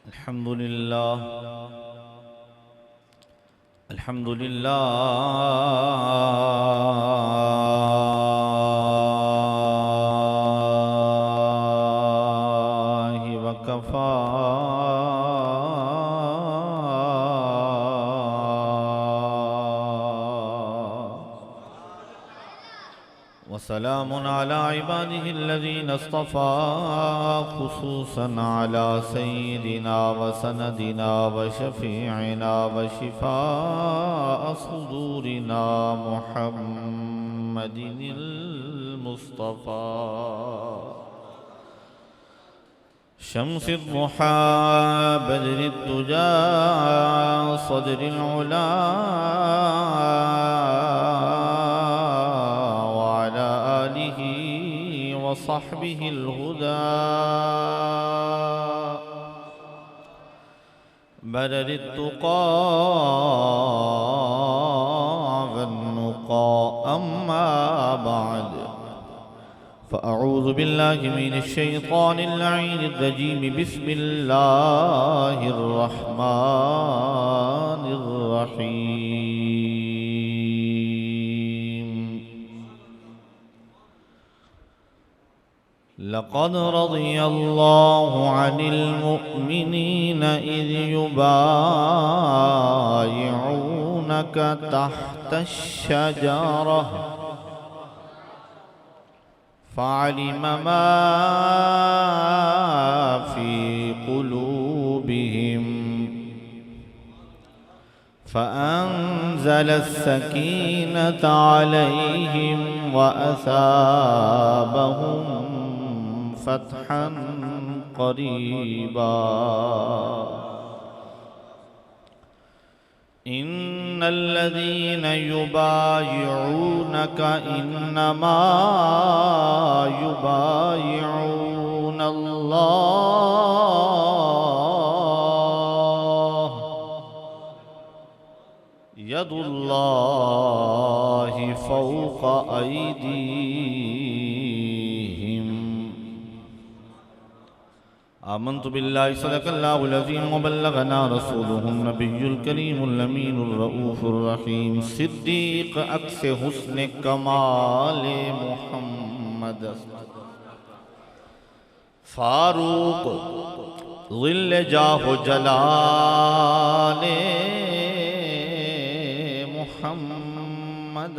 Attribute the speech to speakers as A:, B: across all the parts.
A: अल्हम्दुलिल्लाह अल्हम्दुलिल्लाह वकफ़ा वसलामुन अला इबादिहिल्लज़ीना इस्तफ़ा खुसूसन अला सय्यिदिना व सनदिना व शफ़ीइना व शिफ़ाअ सुदूरिना मुहम्मदिनिल मुस्तफ़ा शम्सिद दुहा बदरिद दुजा सदरिल उला वसहबिहिल हुदा बदरिद तुक़ा वन्नुक़ा अम्मा बअद फ़अऊज़ु बिल्लाहि मिनश शैतानिर लईनिर रजीम बिस्मिल्लाहिर रहमानिर रहीम लक़द रज़ियल्लाहु अनिल मुअ्मिनीन इज़ युबायिऊनका तहतश शजरह फ़अलिम मा फ़ी क़ुलूबिहिम फ़अंज़लस सकीनता अलैहिम व असाबहुम फ़तहन क़रीबा इन्नल्लज़ीन युबायिऊनका इन्नमा युबायिऊनल्लाह यदुल्लाहि फ़ौक़ अयदीहिम आमन्तु बिल्लाहि सदक़ल्लाहुल अज़ीम व बल्लगना रसूलुहुन नबियुल करीमुल अमीनुर रऊफ़ुर रहीम सिद्दीक़ अक्स हुस्न कमाल मुहम्मद फारूक ज़िल्ल जाह जलाल मुहम्मद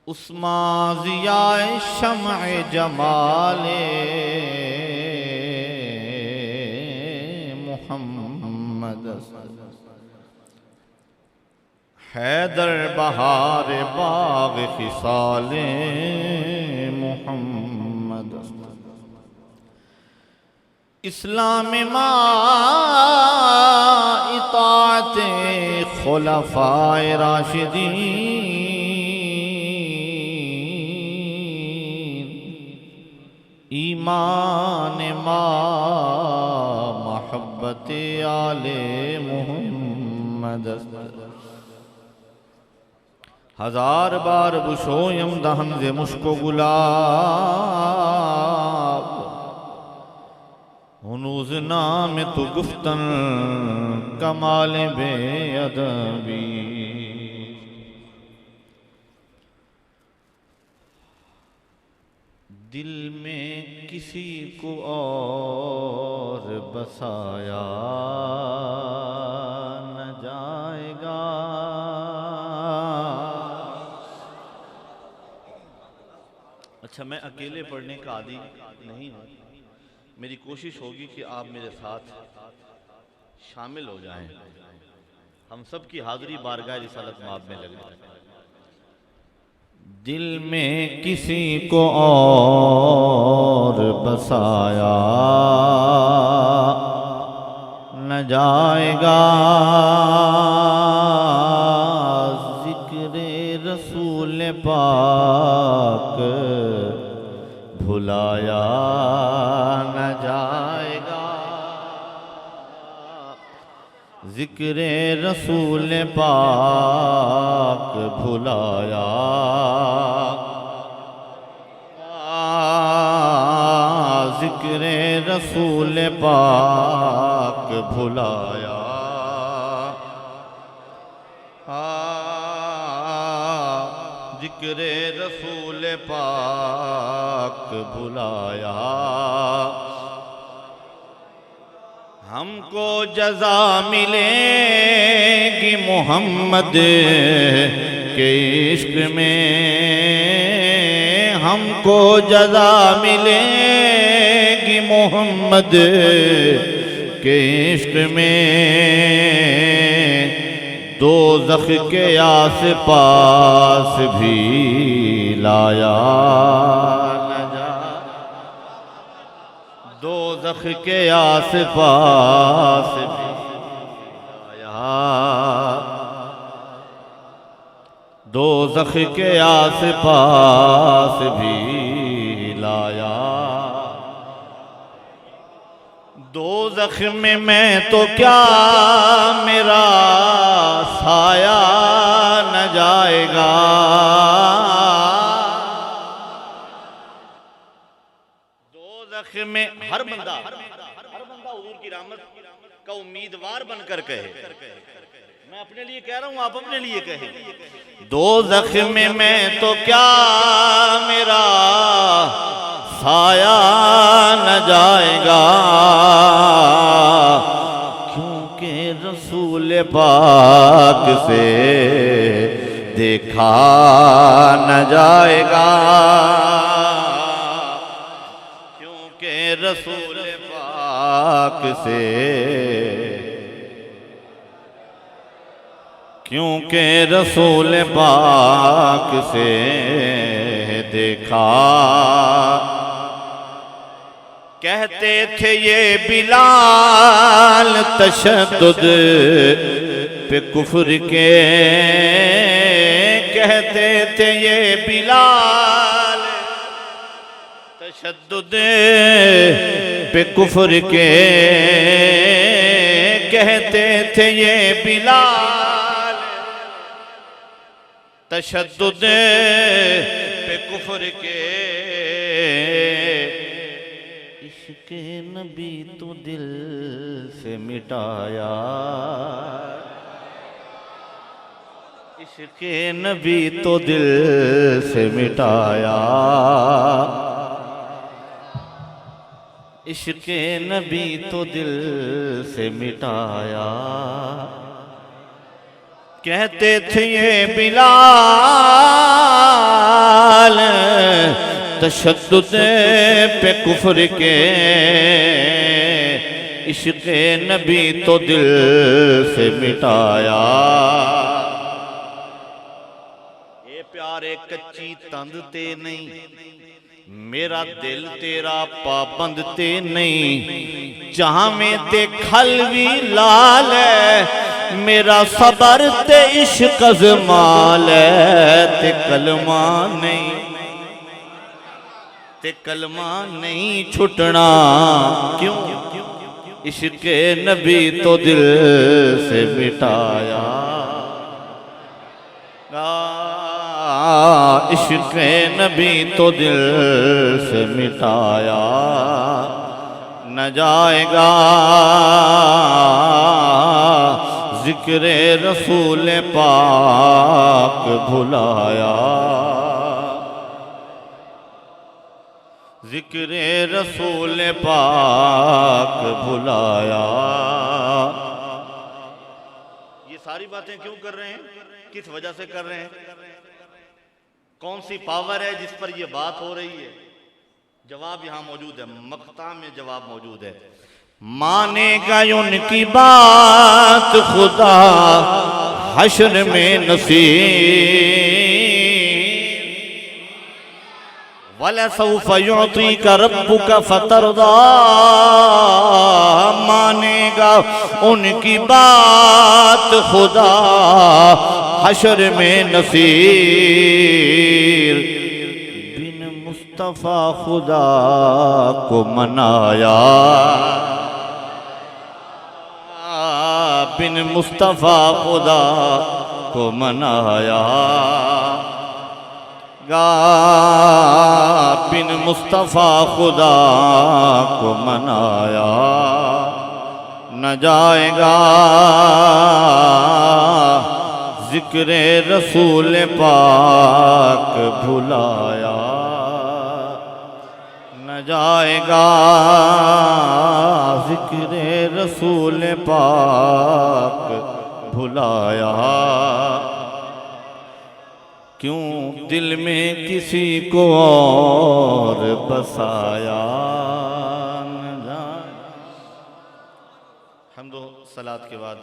A: उस्मा ज़ियाए शम्अ जमाले मुहम्मद हैदर बहार बाग़ खिसाले मुहम्मद इस्लाम मा इताअते खुलफ़ाए राशिदीन ईमान मा महब्बत आले मुहम्मद हजार बार बुशोयम दहन जे मुश्को गुलाब हुनूज़ नाम तो गुफ्तन कमाल बेअदबी दिल में किसी को और बसाया न जाएगा अच्छा मैं अकेले पढ़ने का आदी नहीं हूँ मेरी कोशिश होगी कि आप मेरे साथ शामिल हो जाएं हम सब की हाज़िरी बारगाह रिसालत माब में लगे दिल में किसी को और बसाया न जाएगा ज़िक्र रसूल पाक भुलाया न जाएगा ज़िक्र रसूल पाक भुलाया ज़िक्र रसूल पाक भुलाया। जिक्र रसूल पाक भुलाया। हमको जज़ा मिलेगी मोहम्मद के इश्क में, हमको जज़ा मिलेगी मोहम्मद के इश्क में। दोज़ख के आस पास भी लाया नजा, दोज़ख के आस पास भी लाया, दोज़ख के आस पास भी लाया। दोज़ख में मैं तो क्या मेरा साया न जाएगा। दोज़ख में हर बंदा हुजूर की रहमत का उम्मीदवार बनकर कहे, मैं अपने लिए कह रहा हूं, आप अपने लिए कहे। दोज़ख में मैं तो क्या मेरा साया न जाएगा, क्योंकि रसूल पाक से देखा न जाएगा, क्योंकि रसूल पाक से, क्योंकि रसूल पाक से देखा। कहते थे ये बिलाल तशद्दुद पे कुफ्र के, कहते थे ये बिलाल तशद्दुद पे कुफ्र के, कहते थे ये बिलाल तशद्दुद पे कुफ्र के। इश्क़े नबी तो दिल से मिटाया, इश्क़े नबी तो दिल से मिटाया, इश्क़े नबी तो दिल से मिटाया। कहते थे ये बिलाल तशद्दुद पे कुफ्र के, इश्क़े नबी तो दिल से मिटाया। ये प्यारे कच्ची तंद ते नहीं, मेरा दिल तेरा पाबंद ते नहीं, जहां में ते खलवी लाल है, मेरा सबर ते इश्क ज़माल है, ते कलमा नहीं, ते कलमा नहीं छुटना, क्यों इश्क़े नबी तो दिल से मिटाया। इश्क़े नबी तो दिल से मिटाया न जाएगा। ज़िक्र रसूल पाक भुलाया, ज़िक्र रसूल पाक भुलाया। ये सारी बातें क्यों कर रहे हैं, किस वजह से कर रहे हैं, कौन सी पावर है जिस पर ये बात हो रही है? जवाब यहां मौजूद है, मक्ता में जवाब मौजूद है। मानेगा उनकी बात खुदा हश्र में नसीब, वलसौफ युअतीका रब्बुका फतरदा। मानेगा उनकी बात खुदा हश्र में नसीर, बिन मुस्तफ़ा खुदा को मनाया, बिन मुस्तफ़ा खुदा को मनाया। बिन मुस्तफ़ा खुदा को मनाया न जाएगा, जिक्र रसूल पाक भुलाया न जाएगा, जिक्र रसूल पाक भुलाया। क्यों दिल में किसी को और बसाया न जाए। हम्दो सलात के बाद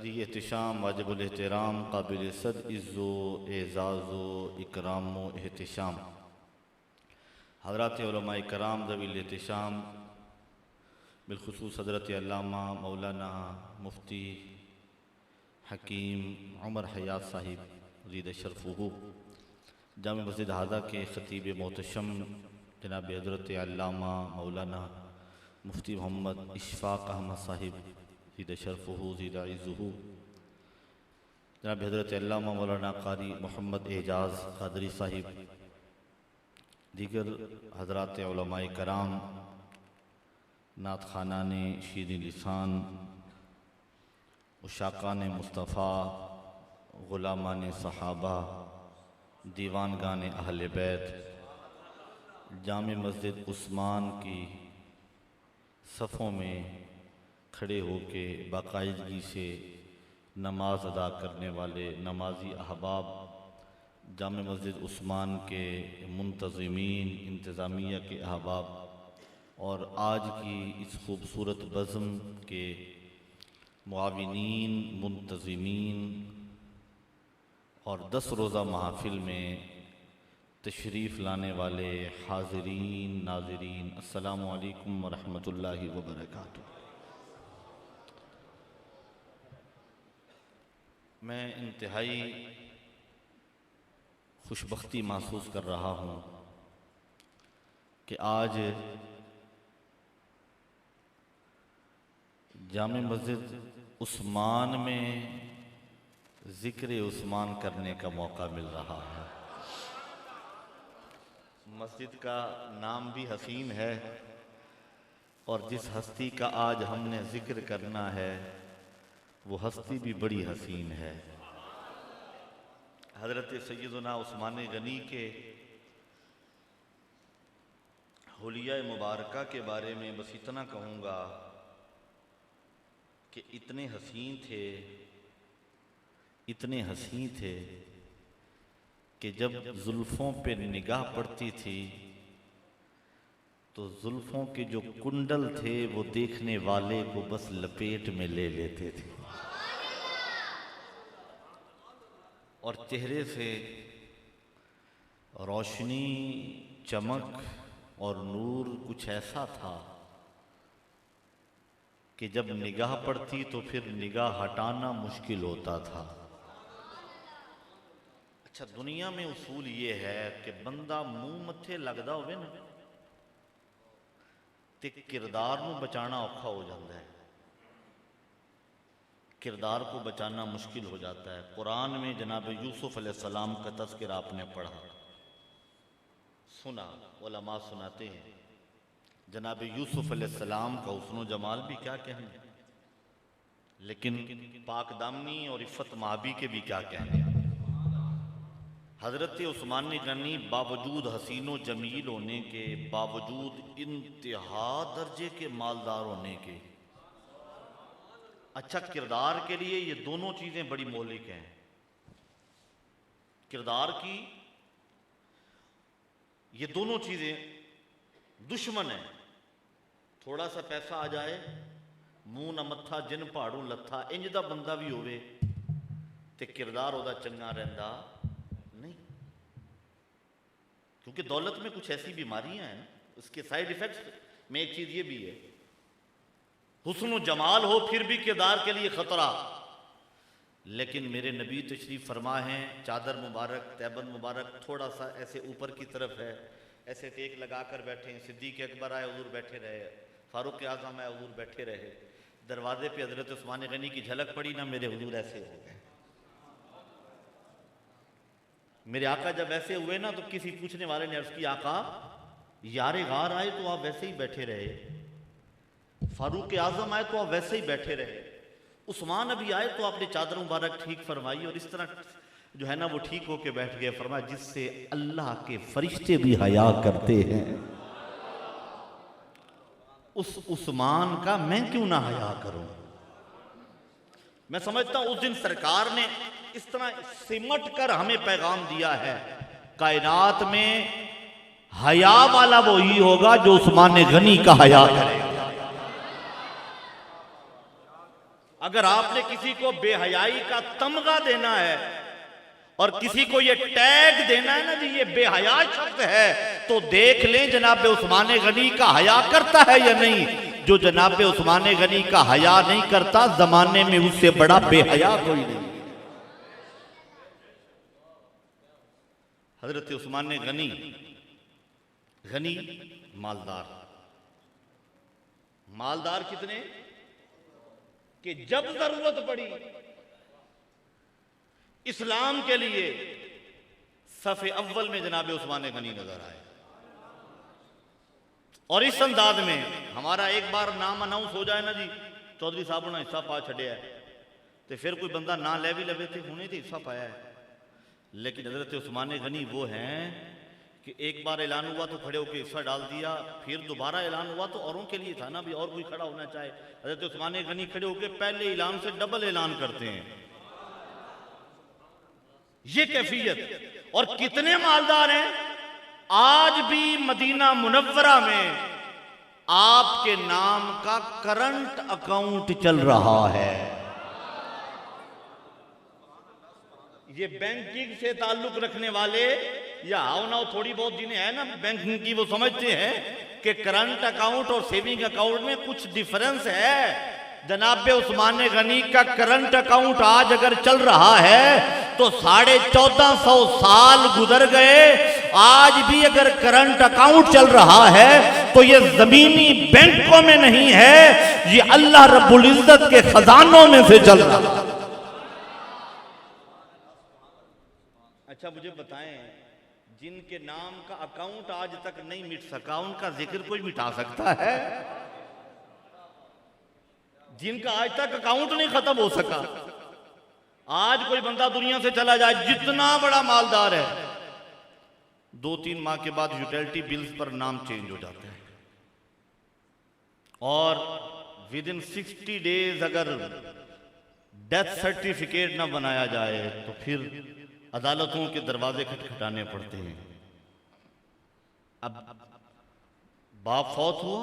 A: दी एहतिशाम वाजिबुल एहतराम काबिल सद इज़्ज़ो एज़ाज़ो इकरामो एहतिशाम हज़रात उलमा इकराम ज़वील एहतिशाम बिलखुसूस हज़रत अल्लामा मौलाना मुफ्ती हकीम उमर हयात साहिब ज़ीद शरफ़ुहू जामे मस्जिद हादा के ख़तीब मोहतशम जनाब हज़रत अल्लामा मौलाना मुफ्ती मोहम्मद इशफ़ाक़ अहमद साहिब ज़ीद शरफ़ुहू ज़ीद इज़्ज़ुहू जनाब हज़रत अल्लामा मौलाना कारी मोहम्मद एजाज़ क़ादरी साहिब दीगर हज़रात उलमाए कराम नात खाना ने शीरी लिसान उशाक़ान मुस्तफ़ा ग़ुलामान सहाबा दीवानगान अहले बैत जामे मस्जिद उस्मान की सफ़ों में खड़े होके बाकायदगी से नमाज अदा करने वाले नमाजी अहबाब जामे मस्जिद उस्मान के मुंतज़मीन इंतज़ामिया के अहबाब और आज की इस खूबसूरत बज़्म के मुआविनीन मुंतज़मीन और 10 रोज़ा महफ़िल में तशरीफ़ लाने वाले हाज़रीन नाज़रीन अस्सलामु अलैकुम व रहमतुल्लाहि व बरकातुहू। मैं इंतहाई खुशबख्ती महसूस कर रहा हूँ कि आज जामे मस्जिद उस्मान में ज़िक्र उस्मान करने का मौका मिल रहा है। मस्जिद का नाम भी हसीन है और जिस हस्ती का आज हमने ज़िक्र करना है वो हस्ती भी बड़ी हसीन है। हज़रत सैयदना उस्मान गनी के हुलिया मुबारका के बारे में बस इतना कहूँगा कि इतने हसीन थे कि जब जुल्फ़ों पे निगाह पड़ती थी तो जुल्फ़ों के जो कुंडल थे वो देखने वाले को बस लपेट में ले लेते थे और चेहरे से रोशनी चमक और नूर कुछ ऐसा था कि जब निगाह पड़ती तो फिर निगाह हटाना मुश्किल होता था। अच्छा, दुनिया में उसूल ये है कि बंदा मुंह मत्थे लगदा होवे ना ते किरदार नूं बचाना औखा हो जाता है, किरदार को बचाना मुश्किल हो जाता है। कुरान में जनाब यूसुफ अलैहिस्सलाम का तज़किरा आपने पढ़ा सुना, उलमा सुनाते हैं जनाब यूसुफ अलैहिस्सलाम का हुस्न जमाल भी क्या कहने, लेकिन पाकदामनी और इफ़्फ़त माबी के भी क्या कहने। हज़रत उस्मान गनी बावजूद हसीनो जमील होने के, बावजूद इंतहा दर्जे के मालदार होने के, अच्छा किरदार के लिए ये दोनों चीज़ें बड़ी मौलिक हैं। किरदार की ये दोनों चीज़ें दुश्मन है। थोड़ा सा पैसा आ जाए मुंह न मत्था जिन पहाड़ों लत्था इंज दा बंदा भी होवे ते किरदार ओदा चंगा रहंदा नहीं, क्योंकि दौलत में कुछ ऐसी बीमारियां हैं, उसके साइड इफेक्ट्स में एक चीज ये भी है, हुस्न जमाल हो फिर भी किरदार के लिए खतरा। लेकिन मेरे नबी तशरीफ फरमा हैं, चादर मुबारक तैबन मुबारक थोड़ा सा ऐसे ऊपर की तरफ है, ऐसे टेक लगा कर बैठे हैं। सिद्दीक अकबर आए हुजूर बैठे रहे, फारूक आजम आए हुजूर बैठे रहे, दरवाजे पे हजरत उस्मान गनी की झलक पड़ी ना, मेरे हुजूर ऐसे हो गए। मेरे आका जब ऐसे हुए ना तो किसी पूछने वाले ने अर्ज की, आका यारे गार आए तो आप वैसे ही बैठे रहे, फारूक आजम आए तो आप वैसे ही बैठे रहे, उस्मान अभी आए तो आपने चादर मुबारक ठीक फरमाई और इस तरह जो है ना वो ठीक होके बैठ गए। फरमाया जिससे अल्लाह के फरिश्ते भी हया करते हैं, उस उस्मान का मैं क्यों ना हया करूं। मैं समझता हूं उस दिन सरकार ने इस तरह सिमट कर हमें पैगाम दिया है, कायनात में हया वाला वो ही होगा जो उस्मान गनी का हया करेगा। अगर आपने किसी को बेहयाई का तमगा देना है और किसी को ये टैग देना है ना जी ये बेहया शख्स है, तो देख लें जनाब उस्मान गनी का हया करता है या नहीं। जो जनाब उस्मान गनी का हया नहीं करता, जमाने में उससे बड़ा बेहया कोई नहीं। हजरत उस्मान गनी, गनी मालदार, मालदार कितने कि जब जरूरत पड़ी इस्लाम के लिए सफ़े अव्वल में जनाब उस्मान गनी नजर आए। और इस अंदाज में हमारा एक बार नाम अनाउंस हो जाए ना जी, चौधरी साहब ने हिस्सा पा छड़िया है, तो फिर कोई बंदा ना ले भी लवे थे हुने तो हिस्सा पाया है। लेकिन हजरत उस्मान गनी वो हैं कि एक बार ऐलान हुआ तो खड़े होकर हिस्सा डाल दिया, फिर दोबारा ऐलान हुआ तो औरों के लिए था ना भी और कोई खड़ा होना चाहे। हजरत उस्मान गनी खड़े होकर पहले ऐलान से डबल ऐलान करते हैं। ये कैफियत। और कितने मालदार हैं, आज भी मदीना मुनव्वरा में आपके नाम का करंट अकाउंट चल रहा है। ये बैंकिंग से ताल्लुक रखने वाले या आओ ना थोड़ी बहुत जिन्हें है ना बैंकिंग की, वो समझते हैं कि करंट अकाउंट और सेविंग अकाउंट में कुछ डिफरेंस है। जनाब उस्मान गनी का करंट अकाउंट आज अगर चल रहा है तो 1450 साल गुजर गए, आज भी अगर करंट अकाउंट चल रहा है तो ये जमीनी बैंकों में नहीं है, ये अल्लाह रब्बुल इज्जत के खजानों में से चल रहा है। अच्छा मुझे बताएं, जिनके नाम का अकाउंट आज तक नहीं मिट सका उनका जिक्र कोई मिटा सकता है? जिनका आज तक अकाउंट नहीं खत्म हो सका, आज कोई बंदा दुनिया से चला जाए जितना बड़ा मालदार है, 2-3 माह के बाद यूटिलिटी बिल्स पर नाम चेंज हो जाते हैं और विद इन 60 डेज अगर डेथ सर्टिफिकेट ना बनाया जाए तो फिर अदालतों के दरवाजे खटखटाने पड़ते हैं। अब बाप फौत हुआ,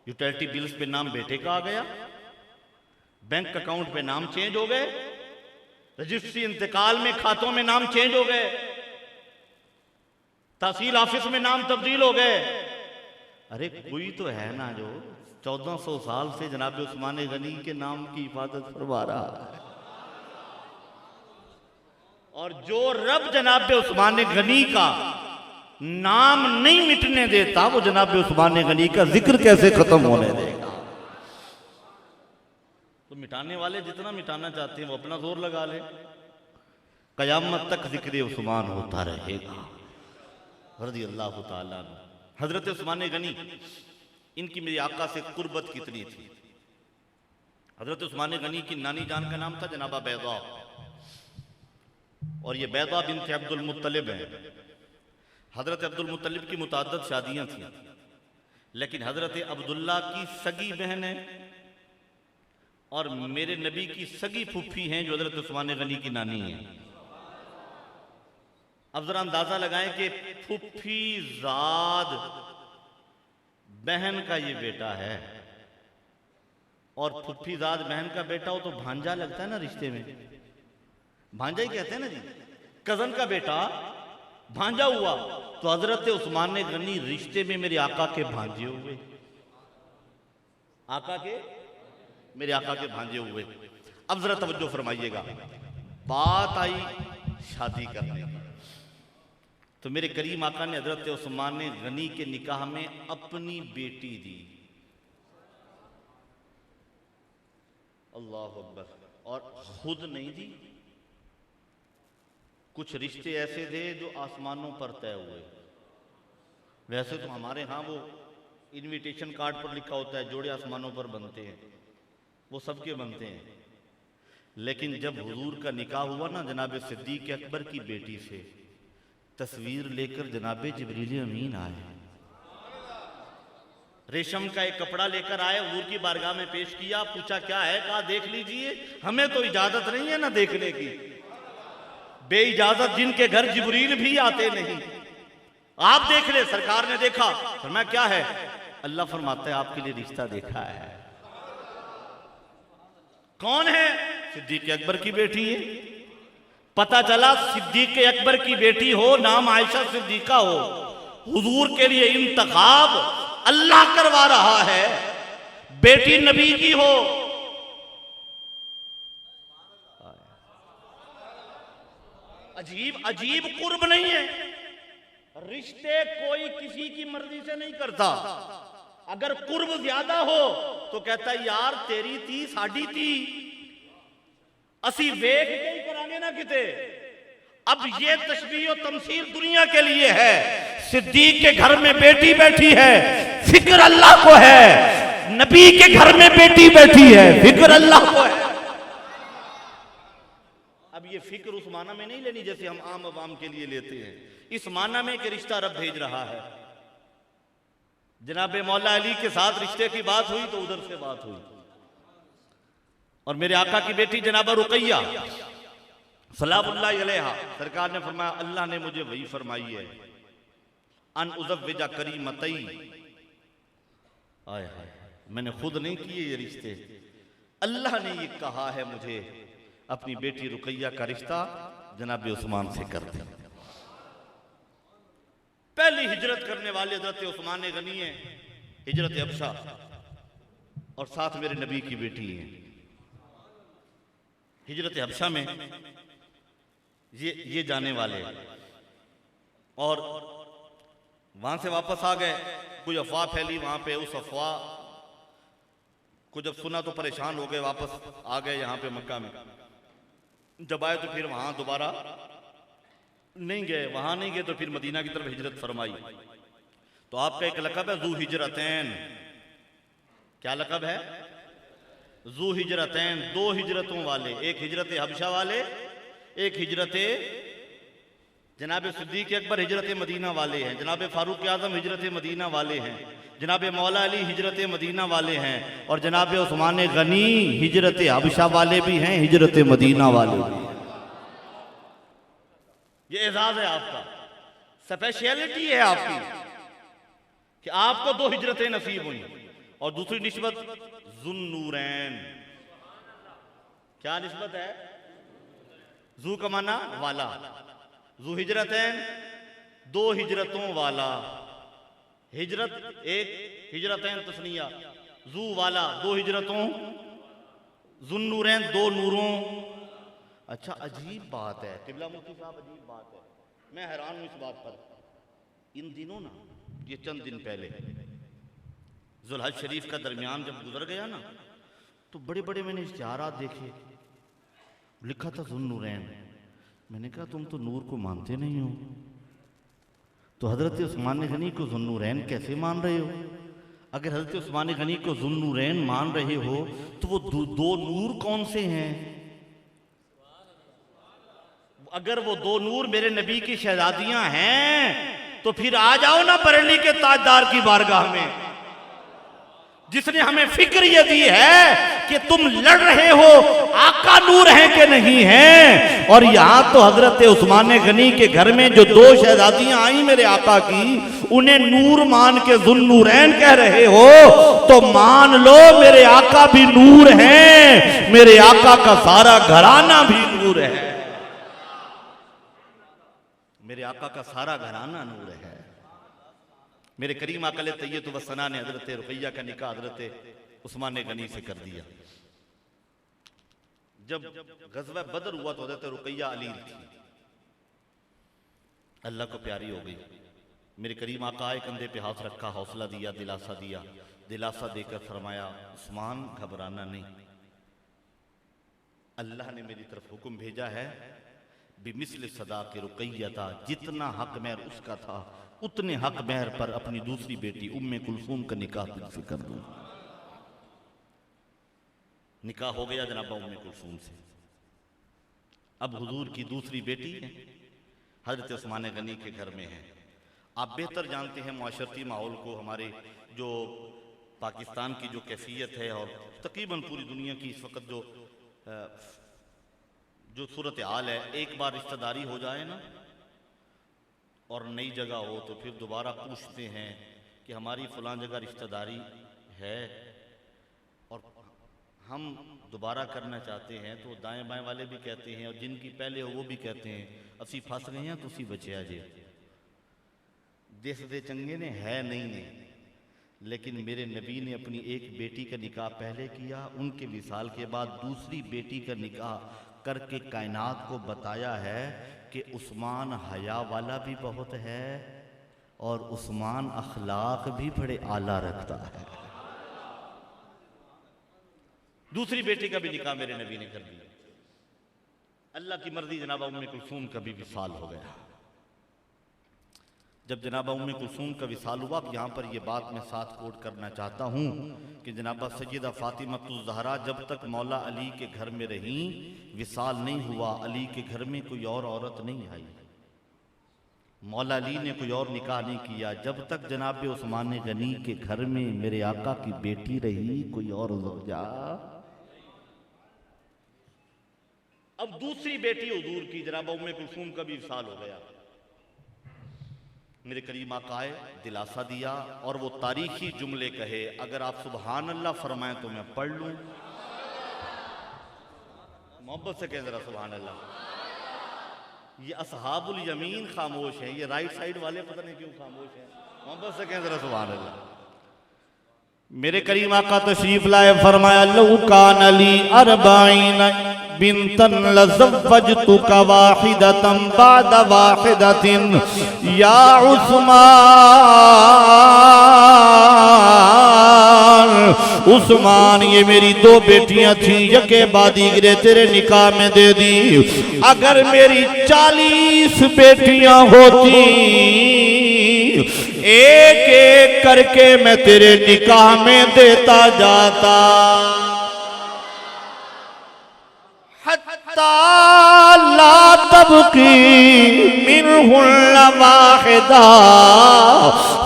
A: यूटिलिटी बिल्स पे नाम बेटे का आ गया, बैंक अकाउंट पे नाम चेंज हो गए, रजिस्ट्री इंतकाल में खातों में नाम चेंज हो गए, तहसील ऑफिस में नाम तब्दील हो गए। अरे कोई तो है ना जो 1400 साल से जनाब उस्मान गनी के नाम की हिफाजत करवा रहा है। और जो रब जनाब उस्मान गनी का नाम नहीं मिटने देता, वो जनाब उस्मान गनी का जिक्र कैसे खत्म होने देगा? तो मिटाने वाले जितना मिटाना चाहते हैं वो अपना जोर लगा ले, कयामत तक जिक्र उस्मान होता रहेगा रज़ी अल्लाह ताला। हजरत उस्मान गनी, इनकी मेरे आका से कुर्बत कितनी थी। हजरत उस्मान गनी की नानी जान का नाम था जनाबा बैदा, और ये बैदा बिन्त अब्दुल मुत्तलिब है। हजरत अब्दुल मुत्तलिब की मुताद्दद शादियां थी, लेकिन हजरत अब्दुल्ला की सगी बहन है और मेरे नबी की सगी फूफी हैं जो हजरत उस्मान गनी की नानी है। अब जरा अंदाजा लगाएं कि फूफी जाद बहन का ये बेटा है, और फूफी जाद बहन का बेटा हो तो भांजा लगता है ना रिश्ते में, भांजा ही कहते हैं ना जी, कजन का बेटा भांजा हुआ, तो हजरत उस्मान गनी रिश्ते में मेरे आका के भांजे हुए, आका के मेरे आका के भांजे हुए। अब जरा तवज्जो फरमाइएगा, बात आई शादी करने की, तो मेरे करीम आका ने हजरत उस्मान गनी के निकाह में अपनी बेटी दी। अल्लाह अकबर। और खुद नहीं दी, कुछ रिश्ते ऐसे थे जो आसमानों पर तय हुए। वैसे तो हमारे यहाँ वो इनविटेशन कार्ड पर लिखा होता है जोड़े आसमानों पर बनते हैं, वो सबके बनते हैं। लेकिन जब हुजूर का निकाह हुआ ना जनाब सिद्दीक अकबर की बेटी से, तस्वीर लेकर जनाब जिब्रील अमीन आए, रेशम का एक कपड़ा लेकर आए, हुजूर की बारगाह में पेश किया, पूछा क्या है, कहा देख लीजिए, हमें तो इजाजत नहीं है ना देखने की, बेइजाजत जिनके घर जिब्रील भी आते नहीं, आप देख ले। सरकार ने देखा, फरमाया क्या है, अल्लाह फरमाता है आपके लिए रिश्ता देखा है। कौन है? सिद्दीक अकबर की बेटी है। पता चला सिद्दीक अकबर की बेटी हो, नाम आयशा सिद्दीका हो, हुजूर के लिए इंतखाब अल्लाह करवा रहा है, बेटी नबी की हो। अजीब अजीब कुर्ब नहीं है। रिश्ते कोई किसी की मर्जी से नहीं करता। अगर कुर्ब ज्यादा हो तो कहता है यार तेरी थी साड़ी थी, असी वेख के ही करांगे ना किते। अब ये तशबीह और तमसील दुनिया के लिए है। सिद्दीक के घर में बेटी बैठी है, फिक्र अल्लाह को है। नबी के घर में बेटी बैठी है, फिक्र अल्लाह को है। अब ये फिक्र उस माना में नहीं लेनी जैसे हम आम अवाम के लिए लेते हैं, इस माना में कि रिश्ता रब भेज रहा है। जनाबे मौला अली के साथ रिश्ते की बात हुई तो उधर से बात हुई, और मेरे आका की बेटी जनाबा रुकैया सलामुल्लाह अलैहा, सरकार ने फरमाया अल्लाह ने मुझे वही फरमाई है, अन उज़व्विजा करीमतई। आय हाय, मैंने खुद नहीं किए ये रिश्ते, अल्लाह ने ये कहा है मुझे अपनी बेटी रुकैया का रिश्ता जनाब उस्मान से कर दे। पहली हिजरत करने वाले हजरत उस्मान गनी है, हिजरत हबशा, और साथ मेरे नबी की बेटी है। हिजरत हबशा में ये जाने वाले, और वहां से वापस आ गए। कोई अफवाह फैली वहां पे, उस अफवाह को जब सुना तो परेशान हो गए, वापस आ गए यहाँ पे मक्का में। जब आए तो फिर वहां दोबारा नहीं गए, वहां नहीं गए तो फिर मदीना की तरफ हिजरत फरमाई। तो आपका एक लकब है जू हिजरतैन। क्या लकब है? जू हिजरतैन, दो हिजरतों वाले, एक हिजरत हबशा वाले, एक हिजरत जनाब सिद्दीक अकबर हिजरत मदीना वाले हैं, जनाब फारूक आजम हिजरत मदीना वाले हैं, जनाब मौला अली हिजरत मदीना वाले हैं, और जनाब उस्मान गनी हिजरत हबशा वाले भी हैं, हिजरत मदीना वाले भी। ये एजाज है आपका, स्पेशलिटी है आपकी कि आपको दो हिजरतें नसीब हुई। और दूसरी निस्बत जुन्नूरैन। क्या निस्बत है? जू का माना वाला, जू हिजरतैन दो हिजरतों वाला, हिजरत एक, हिजरतैन तस्निया, जू वाला दो हिजरतों, जुन्नूरैन दो नूरों। अच्छा अजीब बात है क़िबला मुफ्ती साहब, अजीब बात है, मैं हैरान हूं इस बात पर। इन दिनों ना, ये चंद दिन पहले जुल्हज शरीफ का दरमियान जब गुजर गया ना, तो बड़े बड़े मैंने इश्तिहारात देखे, लिखा था जुन्नूरैन। मैंने कहा तुम तो नूर को मानते नहीं हो, तो हजरत उस्मान गनी को जुन्नूरैन कैसे मान रहे हो? अगर हजरत उस्मान गनी को जुन्नूरैन मान रहे हो तो वो दो नूर कौन से हैं? अगर वो दो नूर मेरे नबी की शहजादियां हैं तो फिर आ जाओ ना बरेली के ताजदार की बारगाह में, जिसने हमें फिक्र ये दी है कि तुम लड़ रहे हो आका नूर हैं कि नहीं हैं। और यहां तो हजरत उस्मान गनी के घर में जो दो शहजादियां आई मेरे आका की, उन्हें नूर मान के जुन्नूरैन कह रहे हो, तो मान लो मेरे आका भी नूर हैं, मेरे आका का सारा घराना भी नूर है, मेरे आका का सारा घराना नूर है। मेरे करीम आकल तैयब व सना ने हजरत रुकैया का निकाह हजरत उस्मान गनी से कर दिया। जब गज़वा बदर हुआ तो हजरत रुकैया अलील थी, अल्लाह को प्यारी हो गई। मेरे करीम आका आए, कंधे पे हाथ रखा, हौसला दिया, दिलासा दिया, दिलासा देकर फरमाया उस्मान घबराना नहीं, अल्लाह ने मेरी तरफ हुक्म भेजा है बिमिस्ल सदा के रुकैया था, जितना हक महर उसका था उतने हक महर पर अपनी दूसरी बेटी उम्मे कुलसूम का निकाह तुझसे कर दूं। निकाह हो गया जनाबा उम्मे कुलसूम से। अब हुजूर की दूसरी बेटी हजरत उस्मान गनी के घर में है। आप बेहतर जानते हैं माशरती माहौल को, हमारे जो पाकिस्तान की जो कैफियत है और तकरीबन पूरी दुनिया की इस वक्त जो सूरत हाल है, एक बार रिश्तेदारी हो जाए ना और नई जगह हो तो फिर दोबारा पूछते हैं कि हमारी फलां जगह रिश्तेदारी है और हम दोबारा करना चाहते हैं तो दाएं बाएं वाले भी कहते हैं और जिनकी पहले हो वो भी कहते हैं असी फस गए हैं तुसी बचिया जे। देश दे चंगे ने है नहीं ने, लेकिन मेरे नबी ने अपनी एक बेटी का निकाह पहले किया, उनके विसाल के बाद दूसरी बेटी का निकाह करके कायनात को बताया है कि उस्मान हया वाला भी बहुत है और उस्मान अखलाक भी बड़े आला रखता है। दूसरी बेटी का भी निकाह मेरे नबी ने कर दिया। अल्लाह की मर्जी जनाबा उम्मे कुलसूम का भी विसाल हो गया। जब जनाबा उम्मे कुलसूम का विसाल हुआ, अब यहाँ पर यह बात मैं साथ कोट करना चाहता हूँ कि जनाबा सैयदा फातिमातुज़ ज़हरा जब तक मौला अली के घर में रहीं, विसाल नहीं हुआ, अली के घर में कोई और औरत नहीं आई, मौला अली ने कोई और निकाह नहीं किया। जब तक जनाब उस्मान गनी के घर में मेरे आका की बेटी रही, कोई और ज़ौजा। अब दूसरी बेटी हुजूर की जनाब उम्मे कुलसूम का भी विसाल हो गया। मेरे करीम आका आए, दिलासा दिया और वो तारीखी जुमले कहे, अगर आप सुबहान अल्लाह फरमाएं तो मैं पढ़ लूं। मोहब्बत से कहें जरा सुबहान अल्लाह। ये असहाबुल यमीन खामोश हैं, ये राइट साइड वाले पता नहीं क्यों खामोश हैं। मोहब्बत से कहें जरा सुबहान अल्लाह। मेरे करीम आका तशरीफ लाए, फरमाया लौ कान अली अरबाइन बिन्तन लज़व्वजतुका वाहिदतन बाद वाहिदतिन या उस्मान, ये मेरी दो बेटियां थी, यके बादी गिरे तेरे निकाह में दे दी। अगर मेरी 40 बेटियां होती, एक एक करके मैं तेरे निकाह में देता जाता। हत्ता ला तबकी मिनहुन्ना वाहिदा,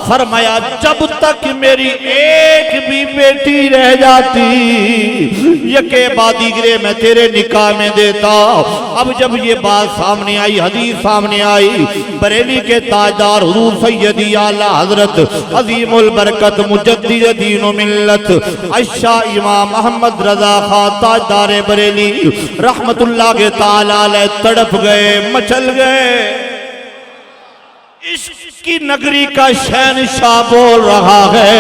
A: फरमाया जब तक मेरी एक भी बेटी रह जाती, यके बादी गिरे मैं तेरे निकाह में देता। अब जब ये बात सामने आई, हदीस सामने आई, बरेली के ताजदार हुजूर सैयदी आला हजरत अजीमुल बरकत मुजद्दिद दीन व मिल्लत अशा इमाम अहमद रजा खां ताजदार बरेली रहमतुल्लाह के ताला अलैह तड़प गए, मचल गए। इसकी नगरी का शहंशाह बोल रहा है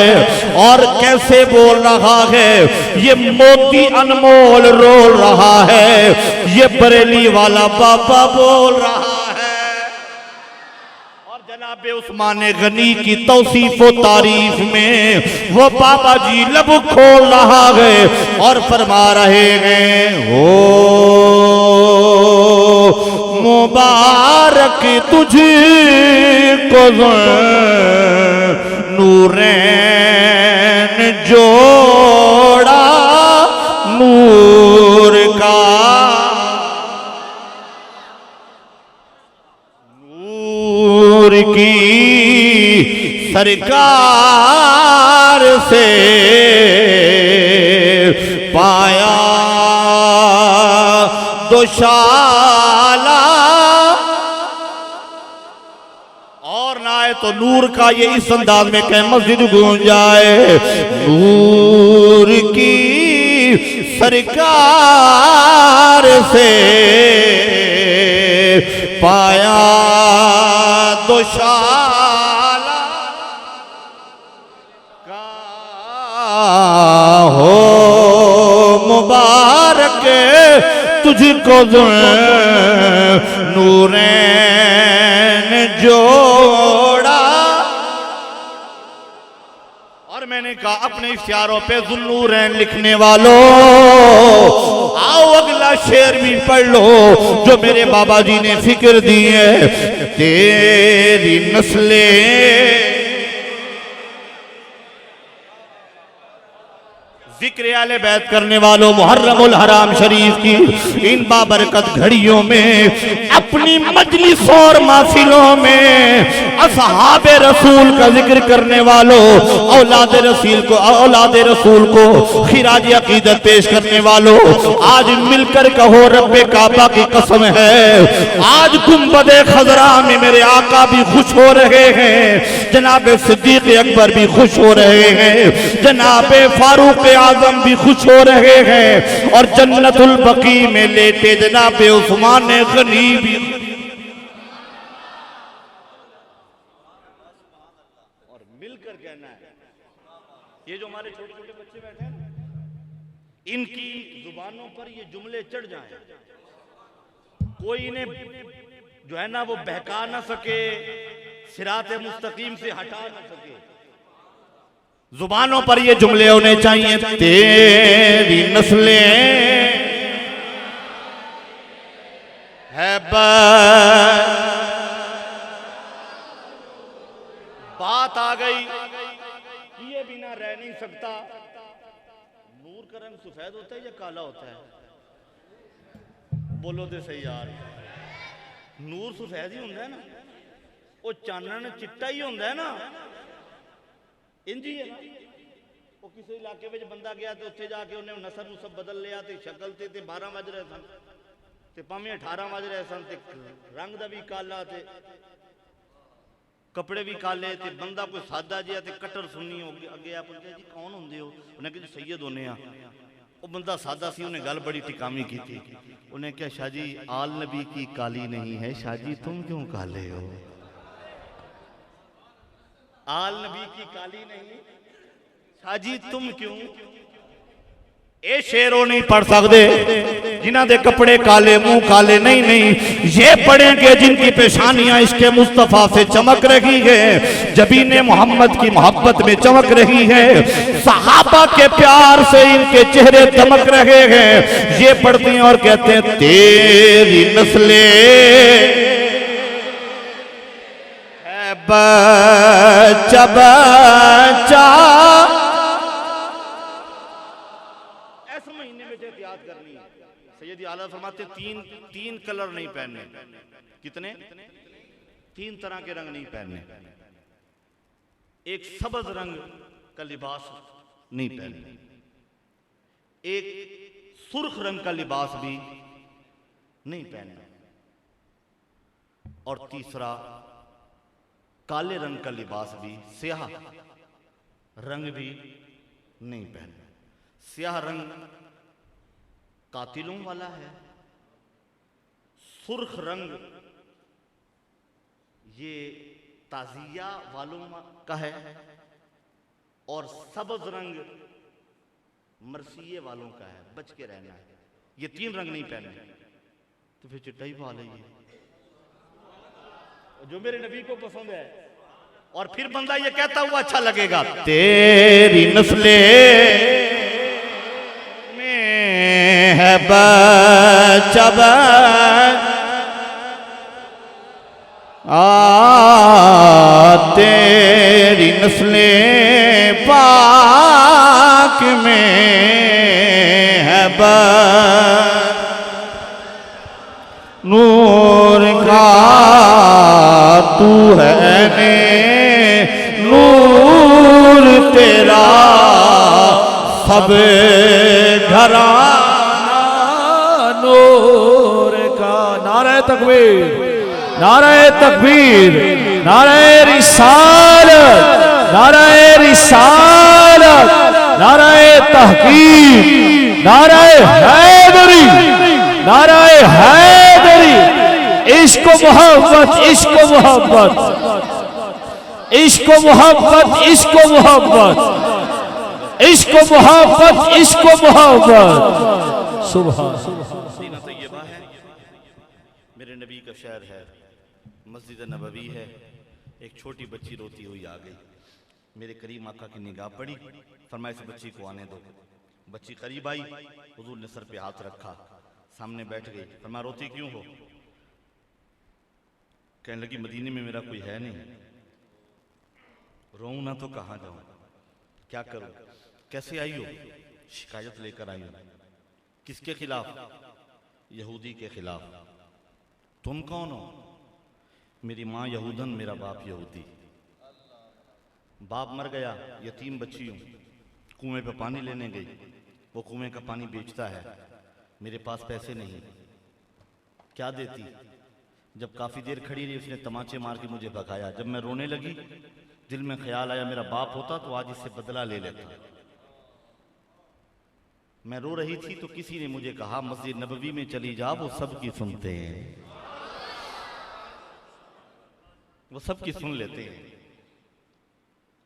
A: और कैसे बोल रहा है, ये मोती अनमोल रोल रहा है, ये बरेली वाला बाबा बोल रहा है। और जनाब उस्मान गनी की तौसीफ व तारीफ में वो बाबा जी लब खोल रहा है और फरमा रहे हैं, मुबारक तुझको नूरैन जोड़ा नूर का, नूर की सरकार से पाया दोशाला। और ना आए तो नूर का ये इस अंदाज में कह मस्जिद गूंज जाए, नूर की सरकार से पाया दोशाला का हो मुबारक तुझको नूरैन जोड़ा। और मैंने कहा अपने इख्तियारों पे ज़ुन्नूरैन लिखने वालों, आओ अगला शेर भी पढ़ लो जो मेरे बाबा जी ने फिक्र दी है। तेरी नस्लें जिक्र आले बैत करने वालों मुहर्रमुल हराम शरीफ की इन बाबरकत घड़ियों में अपनी मजलिस और महफिलों में असहाबे रसूल का जिक्र करने वालों औलाद रसूल को खिराज अकीदत पेश करने वालों, आज मिलकर कहो रब्बे काबा की कसम है आज गुंबदे खजरा में मेरे आका भी खुश हो रहे हैं, जनाब सिद्दीक अकबर भी खुश हो रहे हैं, जनाब फारूक आजम भी खुश हो रहे हैं और जन्नतुल बकी में लेटे जनाब उस्मान गनी भी। और मिलकर कहना है ये जो हमारे छोटे छोटे बच्चे बैठे हैं इनकी जुबानों पर ये जुमले चढ़ जाएं, कोई इन्हें जो है ना वो बहका ना सके, सिराते मुस्तकीम से हटा ना सके। जुबानों पर ये जुमले होने चाहिए। तेरी नस्लें है बात आ गई किए बिना रह नहीं सकता। नूर का रंग सफेद होता है या काला होता है? बोलो तो सही यार। नूर सफेद ही होता है ना, वो चानन चिट्टा ही होता है ना, इंजी है ना। वो किसी इलाके में बंदा गया तो उत्थे जाके उन्हें नसब नुसब बदल लिया ते शक्ल ते 12 वज रहे सन ते भावें 18 वज रहे सन ते रंग दा भी काला ते कपड़े भी काले ते बंदा कोई सादा जिहा ते कट्टर सुन्नी हो गया। अगे आप जी कौन होंदे हो? उन्हें कहा सैयद होने आ। वो बंदा सादा सी, उन्हें गल बड़ी टिकामी की थी। उन्हें क्या शाह जी आल नबी की काली नहीं है, शाह जी तुम क्यों काले हो? आल नबी की काली नहीं, शाजी तुम क्यों? ए शेरों नहीं पढ़ सकते जिन्हां दे कपड़े काले मुंह काले, नहीं नहीं ये पढ़ेंगे जिनकी पेशानियां इसके मुस्तफा से चमक रही है, जबीने मोहम्मद की मोहब्बत में चमक रही है, सहाबा के प्यार से इनके चेहरे दमक रहे हैं। ये पढ़ते हैं और कहते हैं तेरी नस्लें बच्चा बच्चा। ऐसे महीने में एहतियात करनी है। सैयद आला फरमाते तीन कलर नहीं पहनने। कितने? 3 तरह के रंग नहीं पहनने। एक सब्ज रंग का लिबास नहीं पहनने, एक सुर्ख रंग का लिबास भी नहीं पहनना, और तीसरा काले रंग का लिबास भी, स्याह रंग भी नहीं पहनना। स्याह रंग कातिलों वाला है, सुर्ख रंग ये ताजिया वालों का है, और सब्ज रंग मरसिये वालों का है। बच के रहना है, ये 3 रंग नहीं पहनने। तो फिर चिट्टा ही पा लीजिए जो मेरे नबी को पसंद है, और फिर बंदा ये कहता हुआ अच्छा लगेगा तेरी नस्लें में है बच्चा तेरी नस्लें पाक में है नूर का तू है ने नूर तेरा सब घराना नूर का। नारे तकबीर, नारे तकबीर, नारे रिसालत, नारे रिसालत, नारे तहकीक, नारे हैदरी, नारे हैदरी। इश्क मोहब्बत, इश्क मोहब्बत, इश्क मोहब्बत, इश्क मोहब्बत, इश्क मोहब्बत, इश्क मोहब्बत। सुबह तैयबा है, मेरे नबी का शहर है, मस्जिद नबवी है। एक छोटी बच्ची रोती हुई आ गई, मेरे करीम आका की निगाह पड़ी, फरमाया इस बच्ची को आने दो। बच्ची करीब आई, हुजूर ने सर पे हाथ रखा, सामने बैठ गई। फरमाया रोती क्यों हो? कहने लगी मदीने में मेरा कोई है नहीं, रोऊं ना तो कहाँ जाऊं, क्या करूं? कैसे आई हो? शिकायत लेकर आई हो। किसके खिलाफ? यहूदी के खिलाफ। तुम कौन हो? मेरी माँ यहूदन, मेरा बाप यहूदी। बाप मर गया, यतीम बच्ची हूँ। कुएं पे पानी लेने गई, वो कुएं का पानी बेचता है, मेरे पास पैसे नहीं, क्या देती? जब काफी देर खड़ी रही उसने तमाचे मार के मुझे भगाया। जब मैं रोने लगी दिल में ख्याल आया मेरा बाप होता तो आज इससे बदला ले लेता। मैं रो रही थी तो किसी ने मुझे कहा मस्जिद नबवी में चली जा, वो सबकी सुनते हैं, वो सबकी सुन लेते हैं।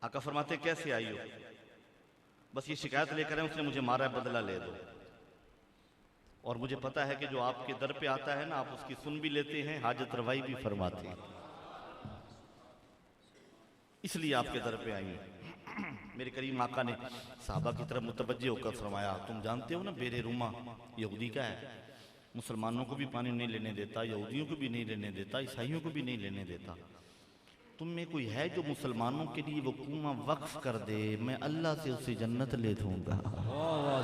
A: आका फरमाते कैसे आई हो? बस ये शिकायत लेकर है, उसने मुझे मारा है, बदला ले दो। और मुझे पता है कि जो आपके दर पे आता है ना, आप उसकी सुन भी लेते हैं, हाजत रवाई भी फरमाते हैं, इसलिए आपके दर पे आई हूं। मेरे करीम आका ने साहबा की तरफ मुतवज्जे होकर फरमाया, तुम जानते हो ना बेरे रूमा यहूदी का है, मुसलमानों को भी पानी नहीं लेने देता, यहूदियों को भी नहीं लेने देता, ईसाइयों को भी नहीं लेने देता। तुम में कोई है जो मुसलमानों के लिए वो कुआं वक्फ कर दे, मैं अल्लाह से उसे जन्नत ले दूंगा।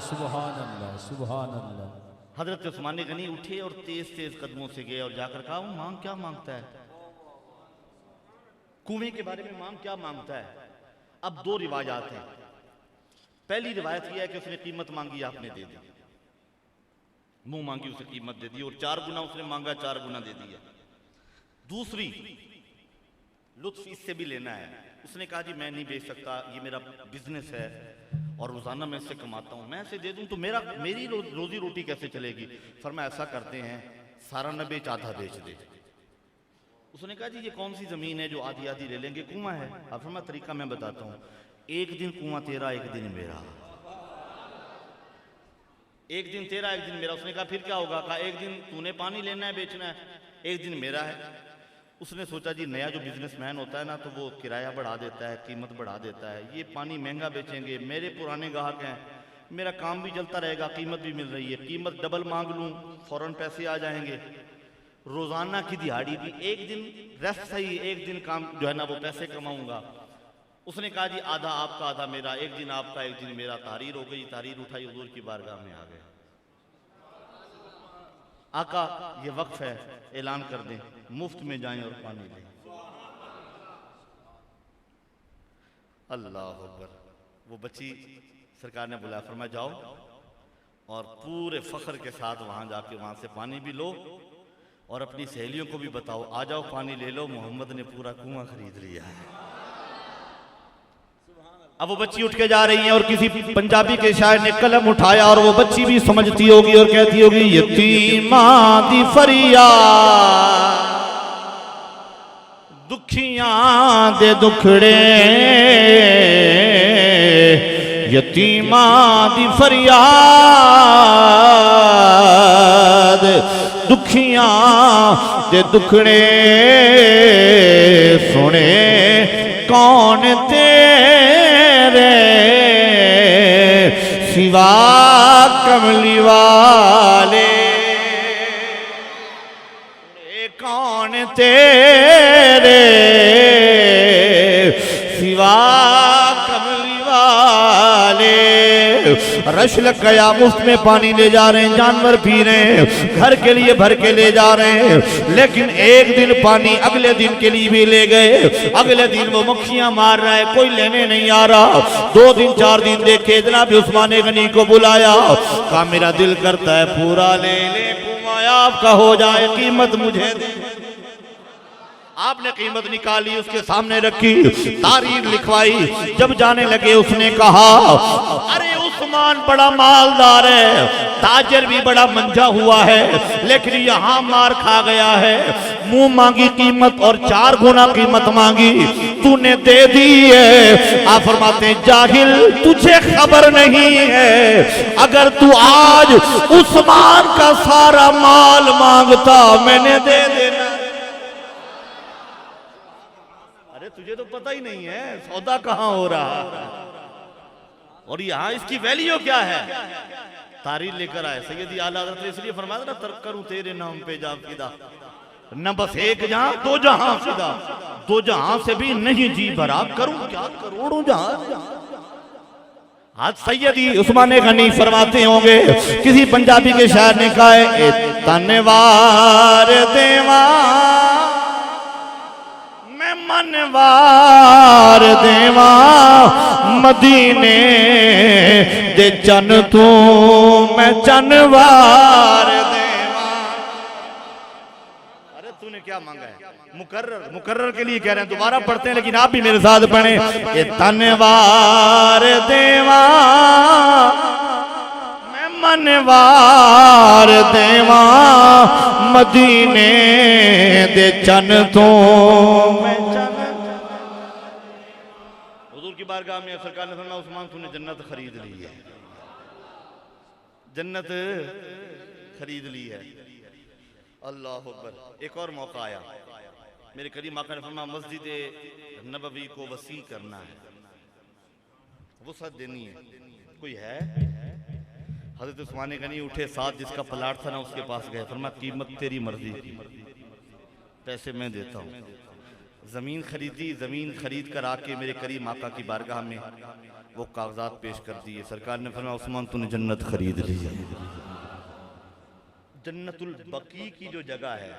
B: सुभान अल्लाह, सुभान अल्लाह।
A: हजरत उस्मान गनी उठे और तेज तेज कदमों से गए और जाकर कहा वो मांग क्या मांगता है? कुएं के बारे में मांग क्या मांगता है? अब दो रिवायात हैं। पहली रिवायत यह है कि उसने कीमत मांगी, आपने दे दी, मुंह मांगी उसे कीमत दे दी, और 4 गुना उसने मांगा 4 गुना दे दिया। दूसरी लुत्फ इससे भी लेना है, उसने कहा जी मैं नहीं बेच सकता, ये मेरा बिजनेस है और रोजाना मैं इससे कमाता हूं, मैं इसे दे दूं तो मेरी रोजी रोटी कैसे चलेगी? फरमाया ऐसा करते हैं सारा न बेच, आधा बेच दे। उसने कहा जी ये कौन सी जमीन है जो आधी आधी ले लेंगे? कुआं है। अब फरमाया तरीका मैं बताता हूं, एक दिन कुआं तेरा, एक दिन मेरा, एक दिन तेरा एक दिन मेरा। उसने कहा फिर क्या होगा? कहा एक दिन तूने पानी लेना है बेचना है, एक दिन मेरा है। उसने सोचा जी नया जो बिजनेसमैन होता है ना तो वो किराया बढ़ा देता है, कीमत बढ़ा देता है, ये पानी महंगा बेचेंगे, मेरे पुराने ग्राहक हैं, मेरा काम भी चलता रहेगा, कीमत भी मिल रही है, कीमत डबल मांग लूं फौरन पैसे आ जाएंगे, रोजाना की दिहाड़ी भी, एक दिन रेस्ट सही, एक दिन काम जो है ना वो पैसे कमाऊंगा। उसने कहा जी आधा आपका आधा मेरा, एक दिन आपका एक दिन मेरा। तहरीर हो गई, तहरीर उठाई, हुजूर की बारगाह में आ गए। आका ये वक्फ है, ऐलान कर दें, मुफ्त में जाएं और पानी लें। अल्लाह अकबर। वो बच्ची सरकार ने बुलाया, फरमाया जाओ और पूरे फख्र के साथ वहां जाके वहां से पानी भी लो और अपनी सहेलियों को भी बताओ आ जाओ पानी ले लो, मोहम्मद ने पूरा कुआं खरीद लिया है। अब वो बच्ची उठ के जा रही है और किसी पंजाबी के शायर ने कलम उठाया और वो बच्ची भी समझती होगी और कहती होगी यतीमा दी फरियाद दुखियां दे दुखड़े, यतीमा दी फरियाद दुखियां दे दुखड़े, सुने कौन तेरे सिवा कमली वाले, कौन तेरे सिवा कमली वाले। रश लग गया, मुफ्त में पानी ले जा रहे हैं, जानवर पी रहे हैं, घर के लिए भर के ले जा रहे हैं, लेकिन एक दिन पानी अगले दिन के लिए भी ले गए, अगले दिन वो मक्खियां मार रहा है, कोई लेने नहीं आ रहा। 2 दिन 4 दिन देखे, जनाब उस्मान गनी को बुलाया, कहा मेरा दिल करता है पूरा ले ले, कुआं आपका हो जाए, कीमत मुझे दे। आपने कीमत निकाली, उसके सामने रखी, तारीख लिखवाई। जब जाने लगे उसने कहा अरे उस्मान बड़ा मालदार है, ताजर भी बड़ा मंझा हुआ है, लेकिन यहाँ मार खा गया है। मुंह मांगी कीमत और 4 गुना कीमत मांगी, तूने दे दी है। आप फरमाते जाहिल तुझे खबर नहीं है, अगर तू आज उस्मान का सारा माल मांगता मैंने दे देना। तुझे तो पता ही नहीं है सौदा कहां हो रहा। और यहाँ इसकी वैल्यू क्या है? तारीख लेकर आए सैयदी आला हज़रत ने इसलिए फरमाया ना, तर करूं तेरे नाम पे जा फिदा, न बस एक जहां दो जहां फिदा, दो जहां से भी नहीं जी भरा, करूं क्या करोड़ों जहां। आज सैयदी उस्मान गनी फरमाते होंगे, किसी पंजाबी के शायर ने कहा है, तनवार देवा मैं मनवार देवा, मदीने दे चन तू मैं चनवार देवा। अरे तूने क्या मांगा है? मुकर्रर, मुकर्रर के लिए कह रहे हैं, दोबारा पढ़ते हैं, लेकिन आप भी मेरे साथ पढ़ें कि तनवार देवा मैं मनवार देवा, मदीने दे चन तो मैं चन। हुजूर की बारगाह में सरकार ने फरमाया, उस्मान तूने जन्नत खरीद ली है, जन्नत खरीद ली है। अल्लाह अकबर। एक और मौका आया, मेरे करीम आका ने फरमाया, मस्जिद नबवी को वसी करना है, वसअत देनी है। कोई है? हजरत उस्मान गनी उठे, साथ जिसका प्लाट था ना उसके पास गए, फरमाया कीमत तेरी मर्जी की, पैसे मैं देता हूँ। जमीन खरीदी, जमीन खरीद कर आके मेरे करीम आका की बारगाह में वो कागजात पेश कर दिए। सरकार ने फरमाया, उस्मान तूने जन्नत खरीद ली है। जन्नतुल बकी की जो जगह है,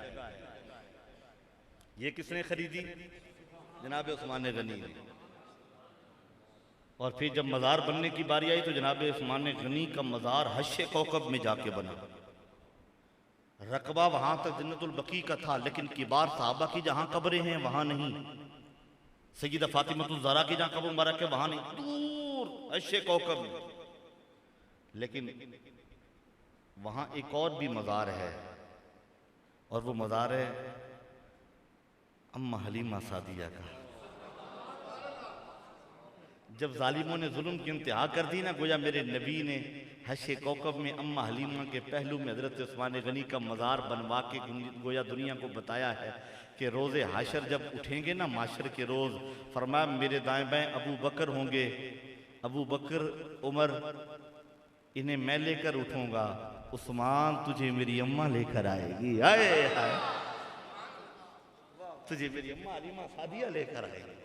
A: ये किसने खरीदी? जनाब उस्मान गनी ने। और फिर जब मज़ार बनने की बारी आई तो जनाब उस्मान गनी का मज़ार हश्श कौकब में जाके बना। रकबा वहां तक जन्नतुल बकी का था, लेकिन किबार साहबा की जहां कब्रें हैं वहां नहीं, सय्यदा फातिमतुज़ ज़हरा की जहां कब्र मुबारक है वहां नहीं, दूर हश्श कौकब में। लेकिन वहां एक और भी मज़ार है, और वो मज़ार है अम्मा हलीमा सादिया का। जब जालिमों ने जुल्म की इंतहा कर दी ना, गोया मेरे नबी ने हश्श कौकब में अम्मा हलीमा के पहलू में हजरत उस्मान गनी का मज़ार बनवा के गोया दुनिया को बताया है कि रोज़े हाशर जब उठेंगे ना, माशर के रोज़, फरमाया मेरे दाएं बाएं अबू बकर होंगे, अबू बकर उमर इन्हें मैं लेकर उठूंगा, उस्मान तुझे मेरी अम्मा लेकर आएगी। हाय हाय, तुझे मेरी अम्मा हलीमा सादिया लेकर आएगी।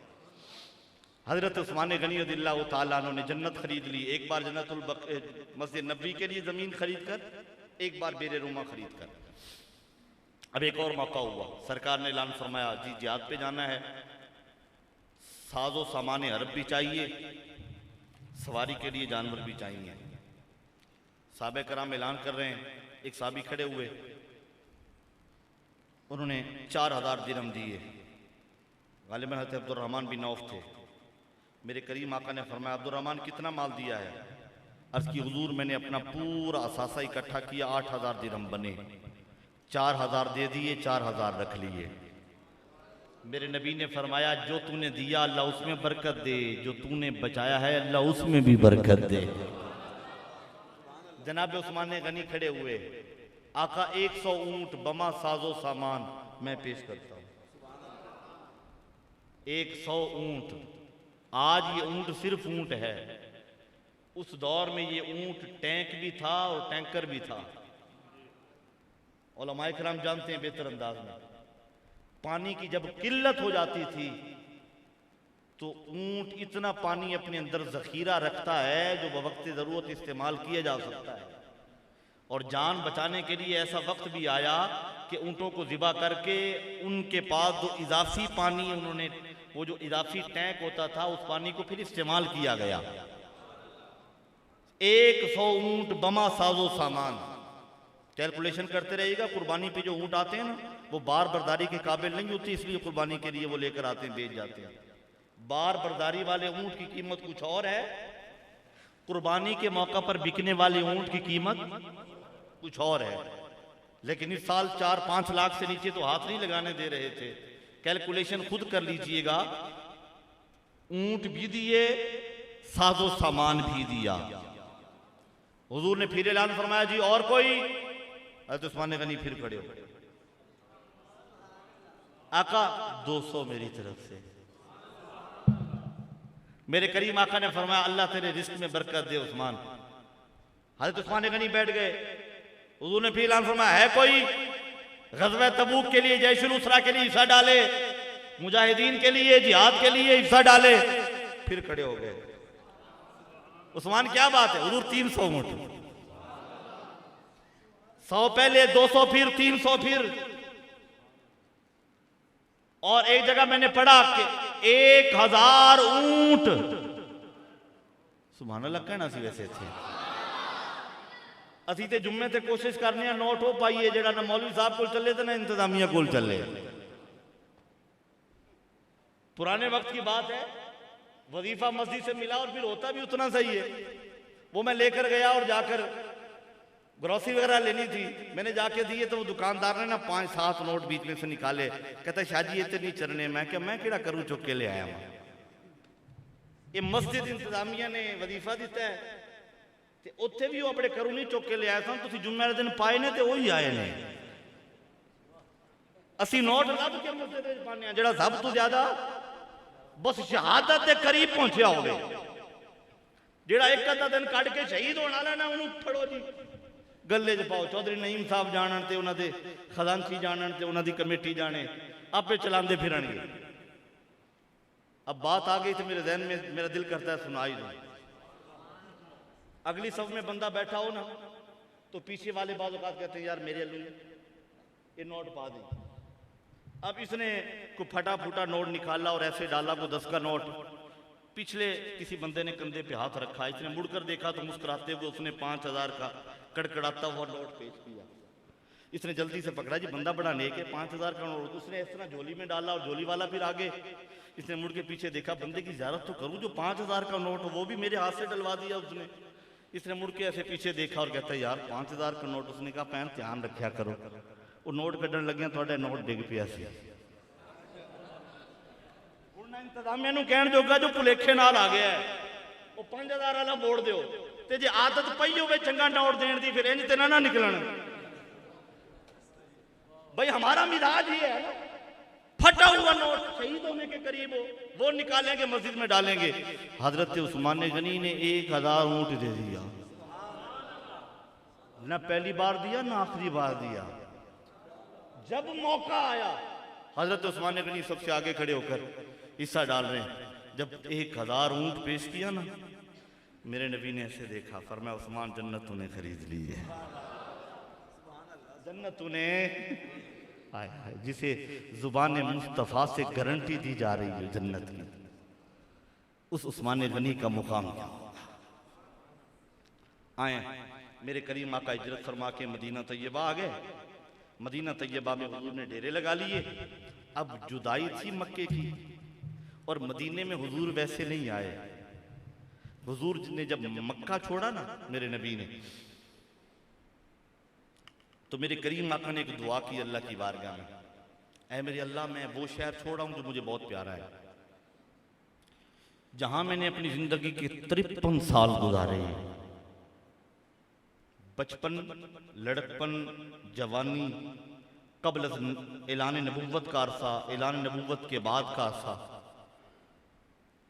A: हजरत उस्मान गनी रज़ियल्लाहु ताला अन्हु ने जन्नत खरीद ली। एक बार जन्नतुल मस्जिद नबी के लिए जमीन खरीद कर, एक बार बेरे रूमा खरीद कर। अब एक और मौका हुआ, सरकार ने ऐलान फरमाया, जी जिहाद पे जाना है, साजो सामान हरब भी चाहिए, सवारी के लिए जानवर भी चाहिए। साहबे कराम ऐलान कर रहे हैं, एक साहबी खड़े हुए, उन्होंने 4000 दिरहम दिए। गालिबन हज़रत अब्दुर्रहमान बिन औफ थे। मेरे करीम आका ने फरमाया, अब्दुर्रहमान कितना माल दिया है? अर्ज़ की, हुजूर मैंने अपना पूरा असासा इकट्ठा किया, 8000 दिरहम बने, 4000 दे दिए, 4000 रख लिए। मेरे नबी ने फरमाया, जो तूने दिया अल्लाह उसमें बरकत दे, जो तूने बचाया है अल्लाह उसमें भी बरकत दे। जनाब उस्मान गनी खड़े हुए, आका 100 ऊंट बमा साजो सामान मैं पेश करता हूं। 100 ऊंट। आज ये ऊंट सिर्फ ऊंट है, उस दौर में ये ऊंट टैंक भी था और टैंकर भी था। उलमाए किराम जानते हैं बेहतर अंदाज में, पानी की जब किल्लत हो जाती थी तो ऊंट इतना पानी अपने अंदर जखीरा रखता है जो बवक्त जरूरत इस्तेमाल किया जा सकता है। और जान बचाने के लिए ऐसा वक्त भी आया कि ऊंटों को ज़िबा करके उनके पास जो इजाफी पानी, उन्होंने वो जो इजाफी टैंक होता था उस पानी को फिर इस्तेमाल किया गया। 100 ऊंट बमा साजो सामान। कैलकुलेशन करते रहिएगा, कुर्बानी पे जो ऊंट आते हैं ना वो बार बर्दारी के काबिल नहीं होती, इसलिए कुर्बानी के लिए वो लेकर आते हैं, बेच जाते हैं। बार बर्दारी वाले ऊंट की कीमत कुछ और है, कुर्बानी के मौका पर बिकने वाले ऊंट की कीमत कुछ और है। लेकिन इस साल 4-5 लाख से नीचे तो हाथ नहीं लगाने दे रहे थे। कैलकुलेशन खुद कर लीजिएगा, ऊंट भी दिए, साजो सामान भी दिया। हुजूर ने फिर ऐलान फरमाया, जी और कोई? हज़रत उस्मान गनी फिर खड़े हो, आका 200 मेरी तरफ से। मेरे करीम आका ने फरमाया अल्लाह तेरे रिस्क में बरकत दे उस्मान। हज़रत उस्मान गनी बैठ गए। हुजूर ने फिर ऐलान फरमाया है कोई ग़ज़वा तबूक के लिए, जैशुल उसरा के लिए हिस्सा डाले, मुजाहिदीन के लिए, जिहाद के लिए हिस्सा डाले। फिर खड़े हो गए। उस्मान क्या बात है हुजूर, 300 ऊंट, 100 पहले, 200 फिर, 300 फिर। और एक जगह मैंने पढ़ा कि 1000 ऊंट। सुभान अल्लाह कहना सी वैसे थे असी ते जुम्मे ते कोशिश करने नोट हो पाइए जेड़ा ना मौलवी साहब को चले तो ना इंतजामिया को चले। पुराने वक्त की बात है, वजीफा मस्जिद से मिला और फिर होता भी उतना सही है। वो मैं लेकर गया और जाकर ग्रोसरी वगैरह लेनी थी, मैंने जाके दिए तो वो दुकानदार ने ना 5-7 नोट बीच में से निकाले। कहता शाजी ये नहीं चरने। मैं क्या मैं केड़ा करूं, चुक के ले आया हूं। ये मस्जिद इंतजामिया ने वजीफा दिता है ते उत्थे भी वो अपने करू नहीं चुक के ले आए सन। तुसीं जुम्मे वाले दिन पाए ने ते वही आए ने। असी नोट लब के मस्जिद विच पाने जेड़ा सब तो ज्यादा बस शहादत के करीब पहुंचया होवे। जेड़ा एक अद्धा दिन कट के शहीद होने वाला ना उन्होंने फड़ो जी गले च पाओ। चौधरी नईम साहब जानन ते उन्हां दे खजानची जानन ते उन्हां दी कमेटी जाने, आपे चलांदे फिरनगे। अब बात आ गई तो मेरे जहन में मेरा दिल करता है सुनाई दो। अगली सफ में बंदा बैठा हो ना तो पीछे वाले बाज़ औक़ात कहते हैं यार मेरे लिए ये नोट पा दे। अब इसने को फटा फूटा नोट निकाला और ऐसे डाला को 10 का नोट। पिछले किसी बंदे ने कंधे पे हाथ रखा, इसने मुड़कर देखा तो मुस्कुराते हुए उसने 5000 का कड़कड़ाता हुआ नोट पेश किया। इसने जल्दी से पकड़ा जी बंदा बड़ा नेक है, 5000 का नोट। उसने इस तरह झोली में डाला और झोली वाला फिर आगे। इसने मुड़ के पीछे देखा, बंदे की ज़ियारत तो करूं जो 5000 का नोट हो, वो भी मेरे हाथ से डलवा दिया उसने। इसने मुड़ के ऐसे पीछे देखा और कहता यार 5000 का नोट। उसने कहा भैन ध्यान रखा करो, वो नोट कढ़न लगे थोड़े नोट डिग पिया सी। इंतजामिया नूं कहण जोगा जो भुलेखे नाल आ गया है, वो 5000 वाला मोड़ दिओ ते जे आदत पई होवे चंगा नोट देण दी फिर इंज ते ना निकलन। भाई हमारा मिजाज ही है ना, फटा हुआ नोट शहीद होने के करीब हो वो निकालेंगे मस्जिद में डालेंगे। हजरत उस्मान गनी ने 1000 ऊंट दे दिया। ना पहली बार दिया ना आखिरी बार दिया। जब मौका आया हजरत उस्मान गनी सबसे आगे खड़े होकर हिस्सा डाल रहे हैं। जब 1000 ऊंट पेश किया ना, मेरे नबी ने ऐसे देखा, फरमाया उस्मान जन्नत तूने खरीद ली है, जन्नत तूने। जिसे जुबान मुस्तफ़ा से गारंटी दी जा रही है जन्नत की, उस उस्मान गनी का मुकाम क्या होगा। आए मेरे करीम आका हिजरत फरमा के मदीना तैयबा आ गए। मदीना तैयबा में हुजूर ने डेरे लगा लिए। अब जुदाई थी मक्के की और मदीने में हुजूर वैसे नहीं आए। हुजूर ने जब मक्का छोड़ा ना मेरे नबी ने, तो मेरे करीम आका ने एक दुआ की अल्लाह की बारगाह में, ऐ मेरे अल्लाह मैं वो शहर छोड़ा हूं जो मुझे बहुत प्यारा है, जहां मैंने अपनी जिंदगी के 53 साल गुजारे। बचपन, लड़कपन, जवानी, कबल ऐलान नबूवत का अरसा, ऐलान नबूवत के बाद का अरसा,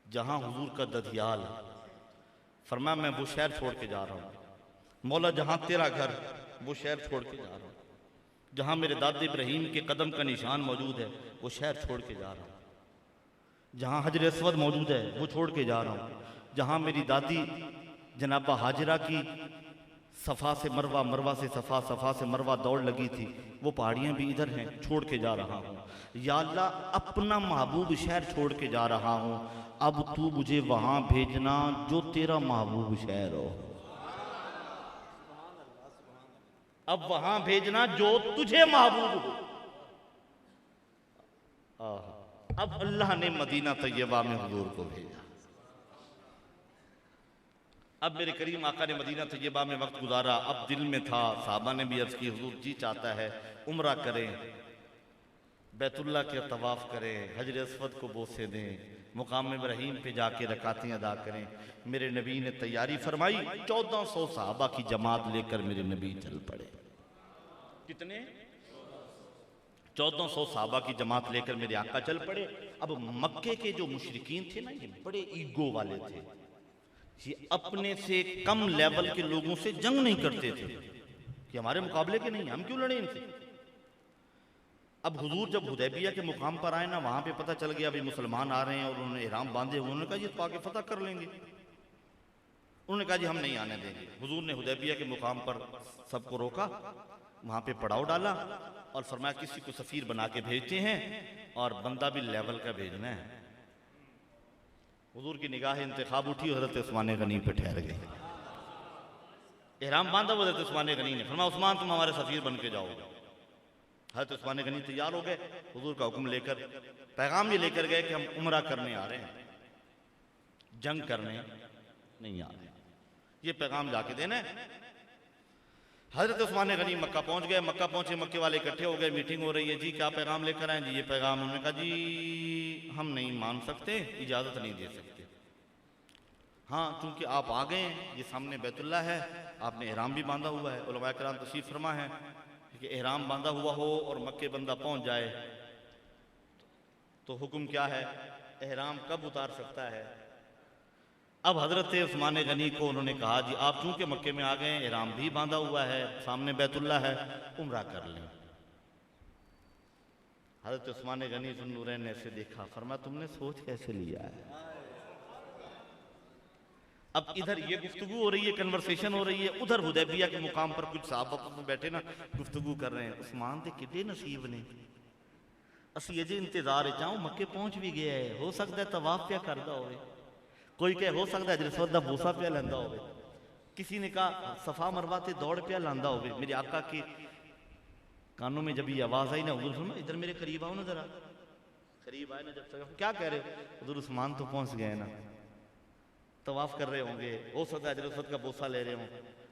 A: जहां हुजूर का दधियाल। फरमाया मैं वो शहर छोड़ के जा रहा हूं मौला, जहां तेरा घर, वो शहर छोड़ के जा रहा हूं। जहां मेरे दादा इब्राहिम के कदम का निशान मौजूद है वो शहर छोड़ के जा रहा हूं। जहां हजर अस्वद मौजूद है वो छोड़ के जा रहा हूं। जहां मेरी दादी जनाबा हाजरा की सफ़ा से मरवा, मरवा से सफ़ा, सफ़ा से मरवा दौड़ लगी थी, वो पहाड़ियाँ भी इधर हैं, छोड़ के जा रहा हूँ। या अल्लाह अपना महबूब शहर छोड़ के जा रहा हूँ, अब तू मुझे वहाँ भेजना जो तेरा महबूब शहर हो। अब वहाँ भेजना जो तुझे महबूब हो। अब अल्लाह ने मदीना तैयबा में हुजूर को भेजा। अब मेरे करीम आका ने मदीना तैयबा में वक्त गुजारा। अब दिल में था, साहबा ने भी अर्ज की हुजूर जी चाहता है उम्रा करें, बैतुल्लाह के तवाफ करें, हजर अस्वद को बोसे दें, मुकाम इब्राहीम पे जाके रकातें अदा करें। मेरे नबी ने तैयारी फरमाई। 1400 साहबा की जमात लेकर मेरे नबी चल पड़े। कितने? 1400 सहाबा की जमात लेकर मेरे आका चल पड़े। अब मक्के के जो मुशरिकीन थे ना, ये बड़े ईगो वाले थे, ये अपने से कम लेवल के लोगों से जंग नहीं करते थे कि हमारे मुकाबले के नहीं, हम क्यों लड़े इनसे। अब हुजूर जब हुदैबिया के मुकाम पर आए ना, वहां पे पता चल गया भाई मुसलमान आ रहे हैं और उन्होंने इहराम बांधे हुए। उन्होंने कहा जी तो आगे फतह कर लेंगे। उन्होंने कहा जी हम नहीं आने देंगे। हुजूर ने हुदैबिया के मुकाम पर सबको रोका, वहां पे पड़ाव डाला और फरमाया किसी को सफीर बना के भेजते हैं और बंदा भी लेवल का भेजना है। हुजूर की निगाह इंतखाब उठी, हजरत उस्मान गनी पे ठहर गई। इहराम बांधा हुआ हजरत उस्मान गनी ने फरमाया उस्मान तुम हमारे सफीर बन के जाओ। हजरत उस्मान गनी तैयार हो गए, हुजूर का हुक्म लेकर पैगाम ये लेकर गए कि हम उम्रा करने आ रहे हैं, जंग करने नहीं आ रहे। ये पैगाम जाके देना है। हजरत उस्मान गनी मक्का पहुंच गए। मक्का पहुंचे, मक्के वाले इकट्ठे हो गए, मीटिंग हो रही है। जी क्या पैगाम लेकर आए? जी ये पैगाम। उन्होंने कहा जी हम नहीं मान सकते, इजाजत नहीं दे सकते। हाँ चूंकि आप आ गए, ये सामने बैतुल्लाह है, आपने इहराम भी बांधा हुआ है। उलमा किराम तशरीफ फरमा है कि इहराम बांधा हुआ हो और मक्के बंदा पहुंच जाए तो हुक्म क्या है, इहराम कब उतार सकता है। अब हजरत उस्मान गनी को उन्होंने कहा जी आप चूंकि मक्के में आ गए, इहराम भी बांधा हुआ है, सामने बैतुल्लाह है, उम्रा कर लें। हजरत उस्मान गनी ज़ुन्नूरैन ने ऐसे देखा, फरमाया तुमने सोच कैसे लिया है। अब इधर ये गुफ्तगू हो रही है, कन्वर्सेशन हो रही है, उधर हुदैबिया के मुकाम पर कुछ साहबा में बैठे ना गुफ्तगू कर रहे हैं। उस्मान दे किड्डे नसीब ने, असी अजे इंतजार चाहूं मक्के पहुंच भी गया है, हो सकता है तवाफ क्या करदा होवे, कोई कहे हो सकता है जरसवत दा बोसा पिया लैंदा होवे, किसी ने कहा सफा मरवा ते दौड़ पिया लांदा होवे। मेरे आका के कानों में जब ये आवाज आई ना, हुजूर फरमाया इधर मेरे करीब आओ ना, जरा करीब आए ना। जब तक क्या कह रहे हो? हुजूर उस्मान तो पहुंच गए ना, तवाफ कर रहे होंगे, हो सकता है जरसवत का बोसा ले रहे हों,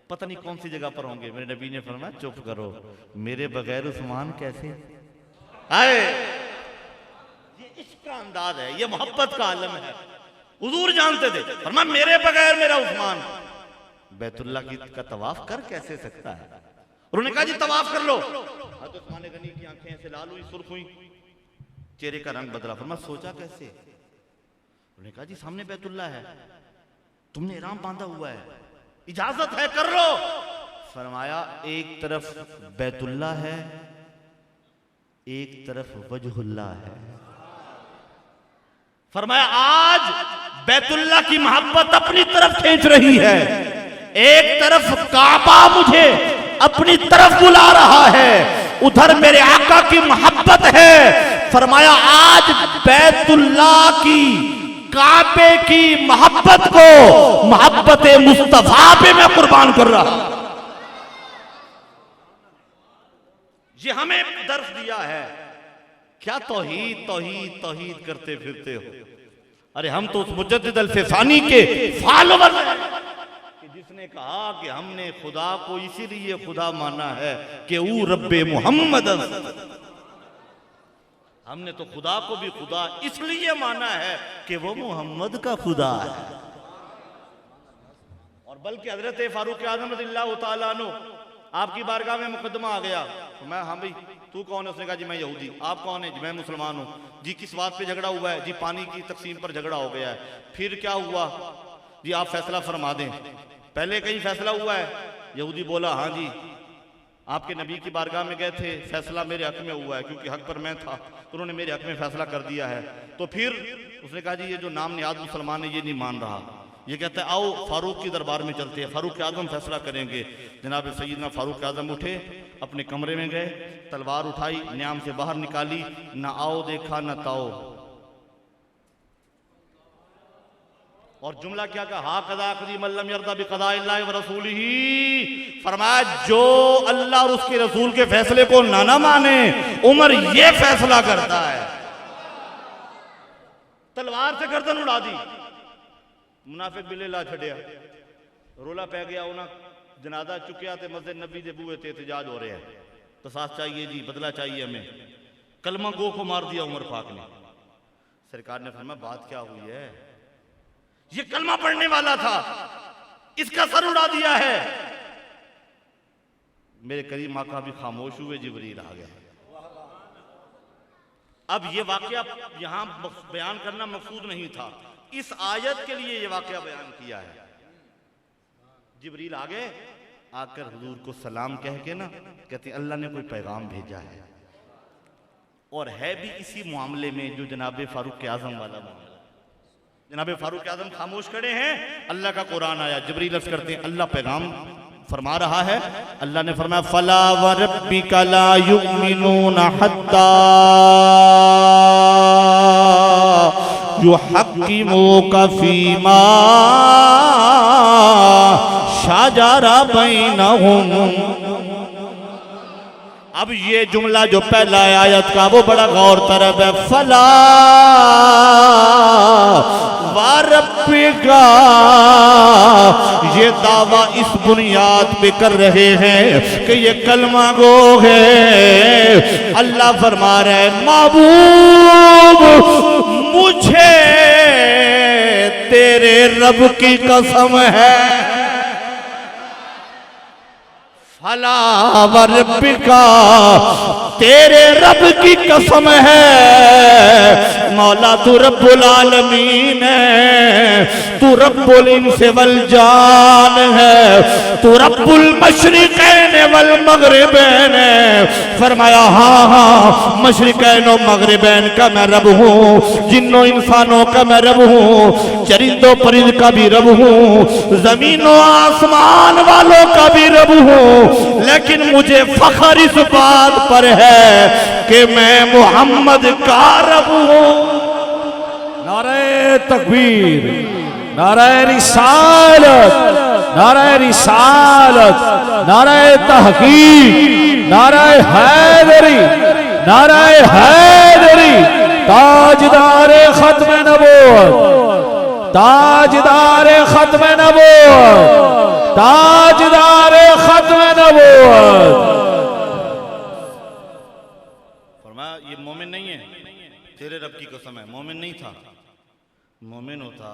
A: पता नहीं कौन सी जगह पर होंगे। मेरे नबी ने फरमाया चुप करो, मेरे बगैर उस्मान कैसे आए। ये इश्क का अंदाज है, ये मोहब्बत का आलम है। हुजूर जानते थे, फरमाया मेरे बगैर मेरा उस्मान बैतुल्लाह का तवाफ कर कैसे सकता है। उन्होंने कहा जी तवाफ कर लो। हज़रत उस्मान गनी की आंखें ऐसे लाल हुई, सुर्ख हुई, चेहरे का रंग बदला। फरमाया सोचा कैसे? उन्होंने कहा जी सामने बैतुल्लाह है, तुमने इहराम बांधा हुआ है, इजाजत है कर लो। फरमाया एक तरफ बैतुल्लाह है, एक तरफ वजहुल्लाह है। फरमाया आज बैतुल्लाह की मोहब्बत अपनी तरफ खींच रही है, एक तरफ काबा मुझे अपनी तरफ बुला रहा है, उधर मेरे आका की मोहब्बत है। फरमाया आज बैतुल्लाह की, काबे की मोहब्बत को मोहब्बत मुस्तफा पे मैं कुर्बान कर रहा। ये हमें दर्श दिया है। क्या तौहीद तौहीद तौहीद करते फिरते हो। अरे हम तो उस मुजद्दिद अल-फिसानी के फॉलोवर हैं कि जिसने कहा कि हमने खुदा को इसीलिए खुदा माना है कि वो रब्बे मोहम्मद, हमने तो खुदा को भी खुदा इसलिए माना है कि वो मोहम्मद का खुदा है। और बल्कि हजरत फारूक आज़म रज़ियल्लाहु ताला अन्हु आपकी बारगाह में मुकदमा आ गया तो मैं, हाँ भाई तू कौन है? उसने कहा जी मैं यहूदी। आप कौन है? जी मैं मुसलमान हूँ। जी किस बात पे झगड़ा हुआ है? जी पानी की तकसीम पर झगड़ा हो गया है। फिर क्या हुआ? जी आप फैसला फरमा दें। पहले कहीं फैसला हुआ है? यहूदी बोला हाँ जी, आपके नबी की बारगाह में गए थे, फैसला मेरे हक में हुआ है क्योंकि हक पर मैं था, तो उन्होंने मेरे हक में फैसला कर दिया है। तो फिर उसने कहा जी ये जो नाम नियाद मुसलमान है ये नहीं मान रहा। ये कहता है आओ फारूक की दरबार में चलते हैं, फारूक आजम फैसला करेंगे। जनाब सैयदना फारूक आजम उठे, अपने कमरे में गए, तलवार उठाई, न्याम से बाहर निकाली, ना आओ देखा ना ताओ, और जुमला क्या कहा? हा कदा कदी मल्लम यरदा बिक़दा इल्लाहि व रसूलिही। फरमाया जो अल्लाह और उसके रसूल के फैसले को ना माने, उमर ये फैसला करता है। तलवार से गर्दन उड़ा दी। मुनाफिक बिले ला छड़िया, रोला पै गया। उन्हें जनाजा चुकिया ते मस्जिद नबी दे बूहे ते एहतजाज हो रहे हैं, कसास चाहिए जी, बदला चाहिए हमें। कलमा गो को मार दिया उमर पाक ने। सरकार ने फरमाया बात क्या हुई है? ये कलमा पढ़ने वाला था, इसका सर उड़ा दिया है। मेरे करीम आका भी खामोश हुए, जिब्रील आ गया। अब ये वाकया यहाँ बयान करना मकसूद नहीं था, इस आयत के लिए ये वाकया बयान किया है। जिब्रील आ गए, आकर हुजूर को सलाम कह के ना कहते अल्लाह ने कोई पैगाम भेजा है, और है भी इसी मामले में जो जनाब फारूक आजम वाला मामला। जनाब फारूक आजम खामोश खड़े हैं, अल्लाह का कुरान आया, जिब्रील अर्ज़ करते हैं अल्लाह पैगाम फरमा रहा है। अल्लाह ने फरमाया फला व रब्बिका ला युमिनूना हत्ता युहक्किमूका फीमा शाजरा बैनहुम। अब ये जुमला जो पहला आयत का वो बड़ा गौर तरफ है। फला वारब्बिका, ये दावा इस बुनियाद पे कर रहे हैं कि ये कलमा गो है। अल्लाह फरमा रहे महबूब मुझे तेरे रब की कसम है, फला व रब्बिका, तेरे रब की कसम है। मौला तू रब्बुल आलमीन है, तू रब्बुल इंस वल जान है, तू रब्बुल मशरिकैन वल मगरिबैन है। फरमाया हाँ हाँ, मशरिकैन और मगरिबैन का मैं रब हूँ, जिन्नों इंसानों का मैं रब हूँ, चरिंदों परिंद का भी रब हूँ, जमीनों आसमान वालों का भी रब हूँ। लेकिन मुझे फख्र इस बात पर है कि मैं मोहम्मद का रब हूँ।
B: नारे तकबीर, नारे रिसालत, नारे रिसालत, नारे तहकीक, नारे हैदरी, नारे हैदरी। ताजदारे खत्म नबूवत, ताजदारे खत्म नबूवत, ताजदारे खत्म नबूवत।
A: फरमाया ये मोमिन नहीं है, तेरे रब की कसम है, मोमिन नहीं था। मोमिन होता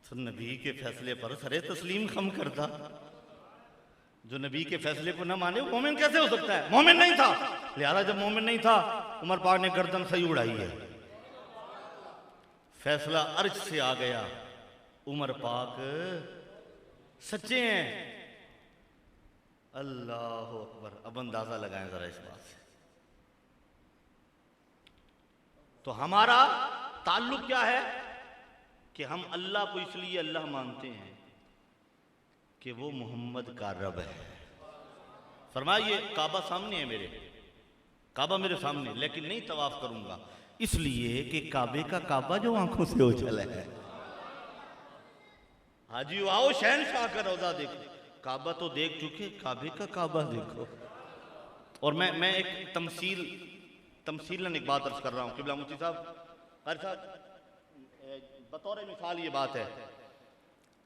A: तो नबी के फैसले पर सरे तस्लीम खम करता। जो नबी के फैसले को ना माने वो मोमिन कैसे हो सकता है? मोमिन नहीं था। लिहाजा जब मोमिन नहीं था, उमर पाक ने गर्दन सही उड़ाई है। फैसला अर्ज से आ गया, उमर पाक सच्चे हैं। अल्लाह अकबर। अब अंदाजा लगाएं जरा इस बात से। तो हमारा ताल्लुक क्या है कि हम अल्लाह को इसलिए अल्लाह मानते हैं कि वो मोहम्मद का रब है। फरमाइए काबा सामने है मेरे, काबा मेरे सामने, लेकिन नहीं तवाफ करूंगा इसलिए कि काबे का काबा जो आंखों से ओझल है। हाजी आओ शहनशाह का रौजा देखो, काबा तो देख चुके, काबे का काबा देखो। और मैं एक तमसीलन एक बात अर्ज कर रहा हूं। किबला मुफ्ती साहब, हर साहब बतौर मिसाल ये बात है,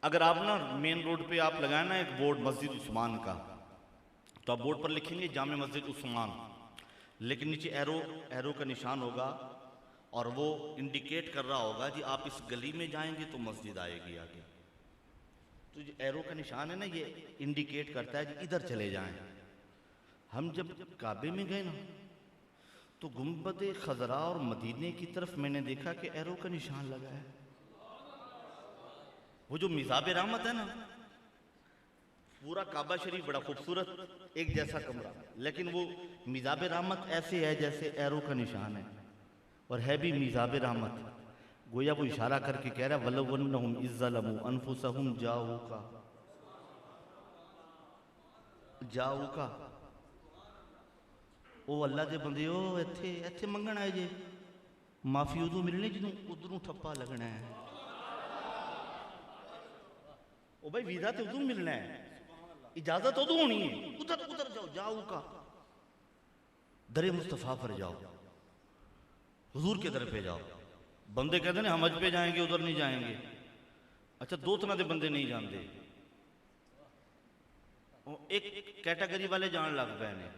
A: अगर आप ना मेन रोड पे आप लगाए ना एक बोर्ड मस्जिद उस्मान का, तो आप बोर्ड पर लिखेंगे जामे मस्जिद उस्मान, लेकिन नीचे एरो का निशान होगा और वो इंडिकेट कर रहा होगा जी आप इस गली में जाएंगे तो मस्जिद आएगी आगे। तो जो एरो का निशान है ना, ये इंडिकेट करता है जी इधर चले जाएं। हम जब काबे में गए ना, तो गुंबद खजरा और मदीने की तरफ मैंने देखा कि एरो का निशान लगा है। वो जो मिजाब रहमत है ना, पूरा काबा शरीफ बड़ा खूबसूरत एक जैसा कमरा, लेकिन वो मिजाब रहमत ऐसे है जैसे एरो का निशान है, और है भी मिजाब रहमत। गोया वो इशारा करके कह रहा है वलवन्नहुम इज़्ज़लमू अनफुसहुम जाऊका। ओ अल्लाह दे बंदे ओ इत्थे मंगण आए जे, माफी उदों मिलनी जिन्हों उधरों ठप्पा लगना है। ओ भाई वीजा तो उदों मिलना है, इजाजत उदों होनी है। उधर जाओ का दरे मुस्तफ़ा पर जाओ, हुजूर के दर पे जाओ। बंदे कहते हैं हम हज पे जाएंगे उधर नहीं जाएंगे। अच्छा, दो तरह के बंदे नहीं जानते। एक कैटेगरी वाले जान लग पे ने,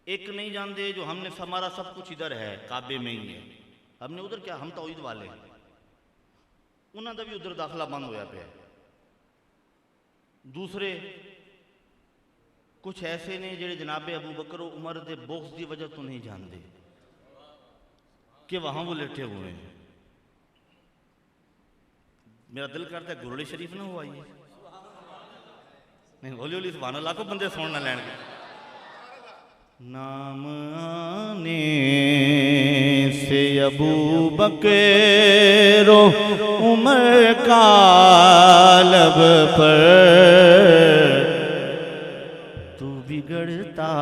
A: एक नहीं जानते जो हमने हमारा सब कुछ इधर है काबे में ही है, हमने उधर क्या, हम तौहीद वाले उन्होंने भी उधर दाखला बंद होया पे। दूसरे कुछ ऐसे ने जेड़े जनाबे अबू बकर उमर दे बोक्स की वजह तो नहीं जानते। कि वहां वो लेटे हुए हैं। मेरा दिल करता है गुरड़े शरीफ ना हुआ ये नहीं, हौली हौली सुभान अल्लाह को बंदे सुन ना लैन के। नाम आने से अबू बकरो उमर का लब पर तू बिगड़ता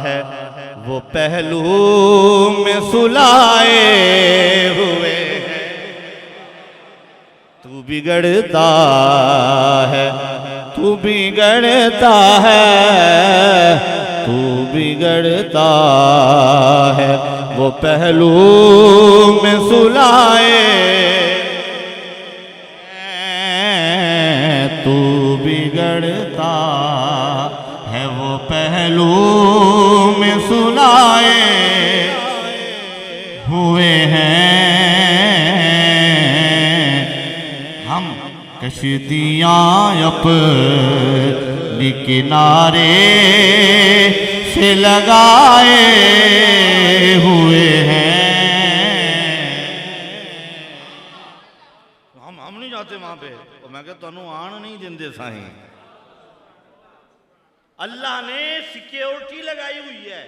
A: है वो पहलू में सुलाए हुए हैं। तू बिगड़ता है, तू बिगड़ता है, तू बिगड़ता है वो पहलू में सुलाए। तू बिगड़ता है वो पहलू में सुलाए हुए हैं। हम कश्तियाँ अपने किनारे से लगाए हुए हैं। हम नहीं जाते वहां पे। मैं क्या तुहानू आन नहीं देंदे साईं। अल्लाह ने सिक्योरिटी लगाई हुई है।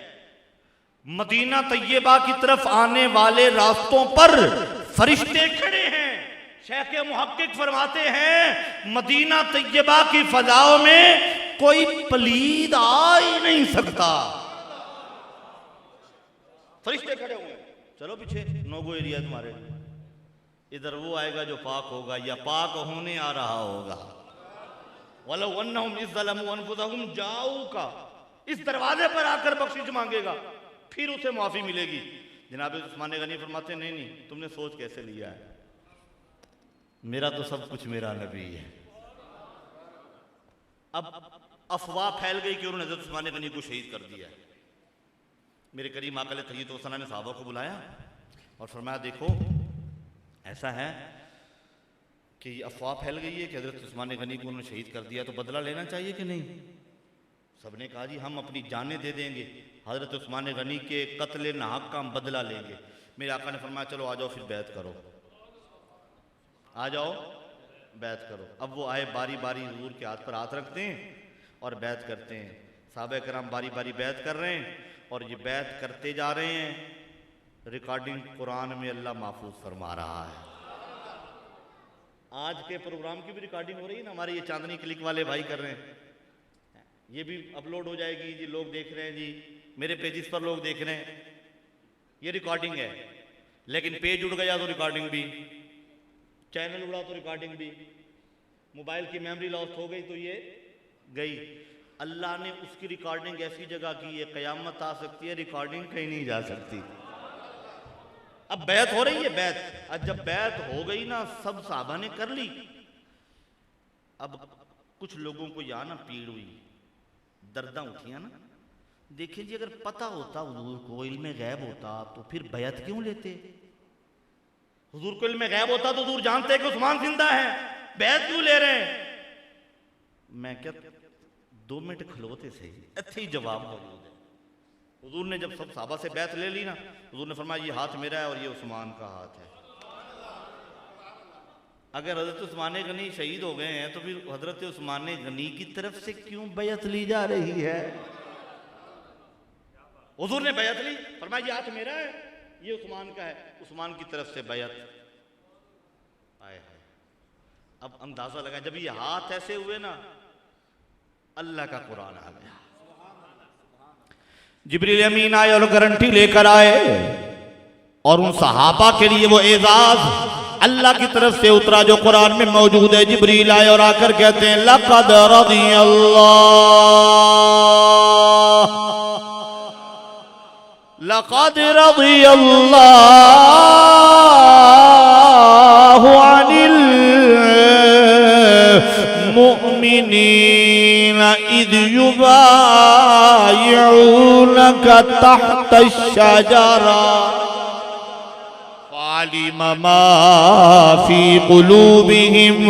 A: मदीना तैयबा की तरफ आने वाले रास्तों पर फरिश्ते खड़े हैं। शेख मुहक्किक फरमाते हैं मदीना तैयबा की फजाओं में कोई पलीद आ ही नहीं सकता। फरिश्ते खड़े हुए, चलो पीछे, नोगो एरिया तुम्हारे। इधर वो आएगा जो पाक होगा या पाक होने आ रहा होगा। वलो अन्नहुम इज़्ज़लमू अनफुसहुम जाऊका, इस दरवाजे पर आकर बख्शिश मांगेगा, फिर उसे माफी मिलेगी। जनाब उस्मान गनी फरमाते नहीं नहीं, तुमने सोच कैसे लिया है, मेरा तो सब कुछ मेरा नबी है। अब अफवाह फैल गई कि उन्होंने हज़रत उस्मान गनी को शहीद कर दिया है। मेरे करीम आका तहय्युत व सना ने सहाबा को बुलाया और फरमाया देखो ऐसा है कि अफवाह फैल गई है कि हज़रत उस्मान गनी को उन्होंने शहीद कर दिया, तो बदला लेना चाहिए कि नहीं। सबने कहा जी हम अपनी जानें दे देंगे, हज़रत उस्मान गनी के कत्ल नाहक का हम बदला लेंगे। मेरे आका ने फरमाया चलो आ जाओ फिर बैत करो, आ जाओ बैत करो। अब वो आए, बारी बारी हुजूर के हाथ पर हाथ रखते हैं और बैत करते हैं। साहबे कराम बारी बारी बैत कर रहे हैं और ये बैत करते जा रहे हैं। रिकॉर्डिंग कुरान में अल्लाह महफूज फरमा रहा है। आज के प्रोग्राम की भी रिकॉर्डिंग हो रही है ना, हमारे ये चांदनी क्लिक वाले भाई कर रहे हैं, ये भी अपलोड हो जाएगी जी। लोग देख रहे हैं जी, मेरे पेजेस पर लोग देख रहे हैं, ये रिकॉर्डिंग है। लेकिन पेज उड़ गया तो रिकॉर्डिंग भी, चैनल उड़ा तो रिकॉर्डिंग भी, मोबाइल की मेमोरी लॉस हो गई तो ये गई। अल्लाह ने उसकी रिकॉर्डिंग ऐसी जगह की है, कयामत आ सकती है, रिकॉर्डिंग कहीं नहीं जा सकती। अब बैत हो रही है, बैत। अब जब बैत हो गई ना, सब साहबा ने कर ली। अब कुछ लोगों को यहाँ ना पीड़ हुई, दर्दां उठियां ना। देखिए जी, अगर पता होता हुजूर को, इल्म गैब होता, तो फिर बैत क्यों लेते। हुजूर को इल्म गैब होता तो हुजूर जानते कि उस्मान जिंदा है, बैत क्यों ले रहे हैं। मैं क्या 2 मिनट खलोते से इत्थे ही जवाब मौजूद है। हुजूर ने जब सब साहबा से बैत ले ली ना, हुजूर ने फरमाया ये हाथ मेरा है और ये उस्मान का हाथ है। अगर हजरत उस्मान गनी शहीद हो गए हैं तो फिर हजरत उस्मान गनी की तरफ से क्यों बैत ली जा रही है। हुजूर ने बैत ली, फरमाया ये हाथ मेरा है, ये उस्मान का है, उस्मान की तरफ से बैत। आए हाय, अब अंदाजा लगा जब ये हाथ ऐसे हुए ना, अल्लाह का कुरान आ गया। जिब्रील अमीन आए और गारंटी लेकर आए और उन सहाबा के लिए वो एजाज अल्लाह की तरफ से उतरा जो कुरान में मौजूद है। जिब्रील आए और आकर कहते हैं लक़द रज़ियल्लाहु अनिल मुमिनीना इज़ युबायिऊनका तहत अश-शजरा अलिम मा फी कुलूबिहिम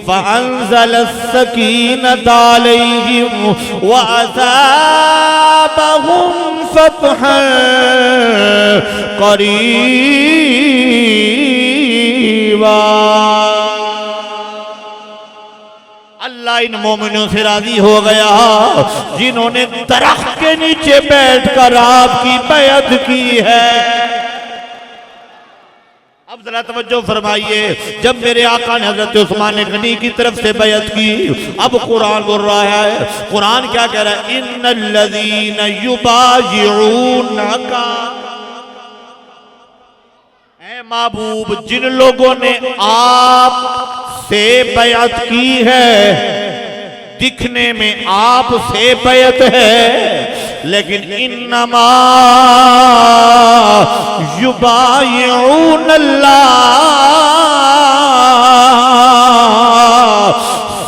A: फअंज़ल अस्सकीनत अलैहिम व असाबहुम फतहन करीबा। अल्लाह इन मोमिनों से राजी हो गया जिन्होंने दरख्त के नीचे बैठकर आपकी बैअत की है। अब जरा तवज्जो फरमाइए, जब मेरे आका ने हजरत उस्मान गनी की तरफ से बैअत की, अब कुरान बोल रहा है, कुरान क्या कह रहा है, इन्नल्लज़ीना युबायिऊनका, ऐ महबूब जिन लोगों ने आप से बैअत की है, दिखने में आप से बैअत है, लेकिन इन्नमा युबायिऊनल्लाह,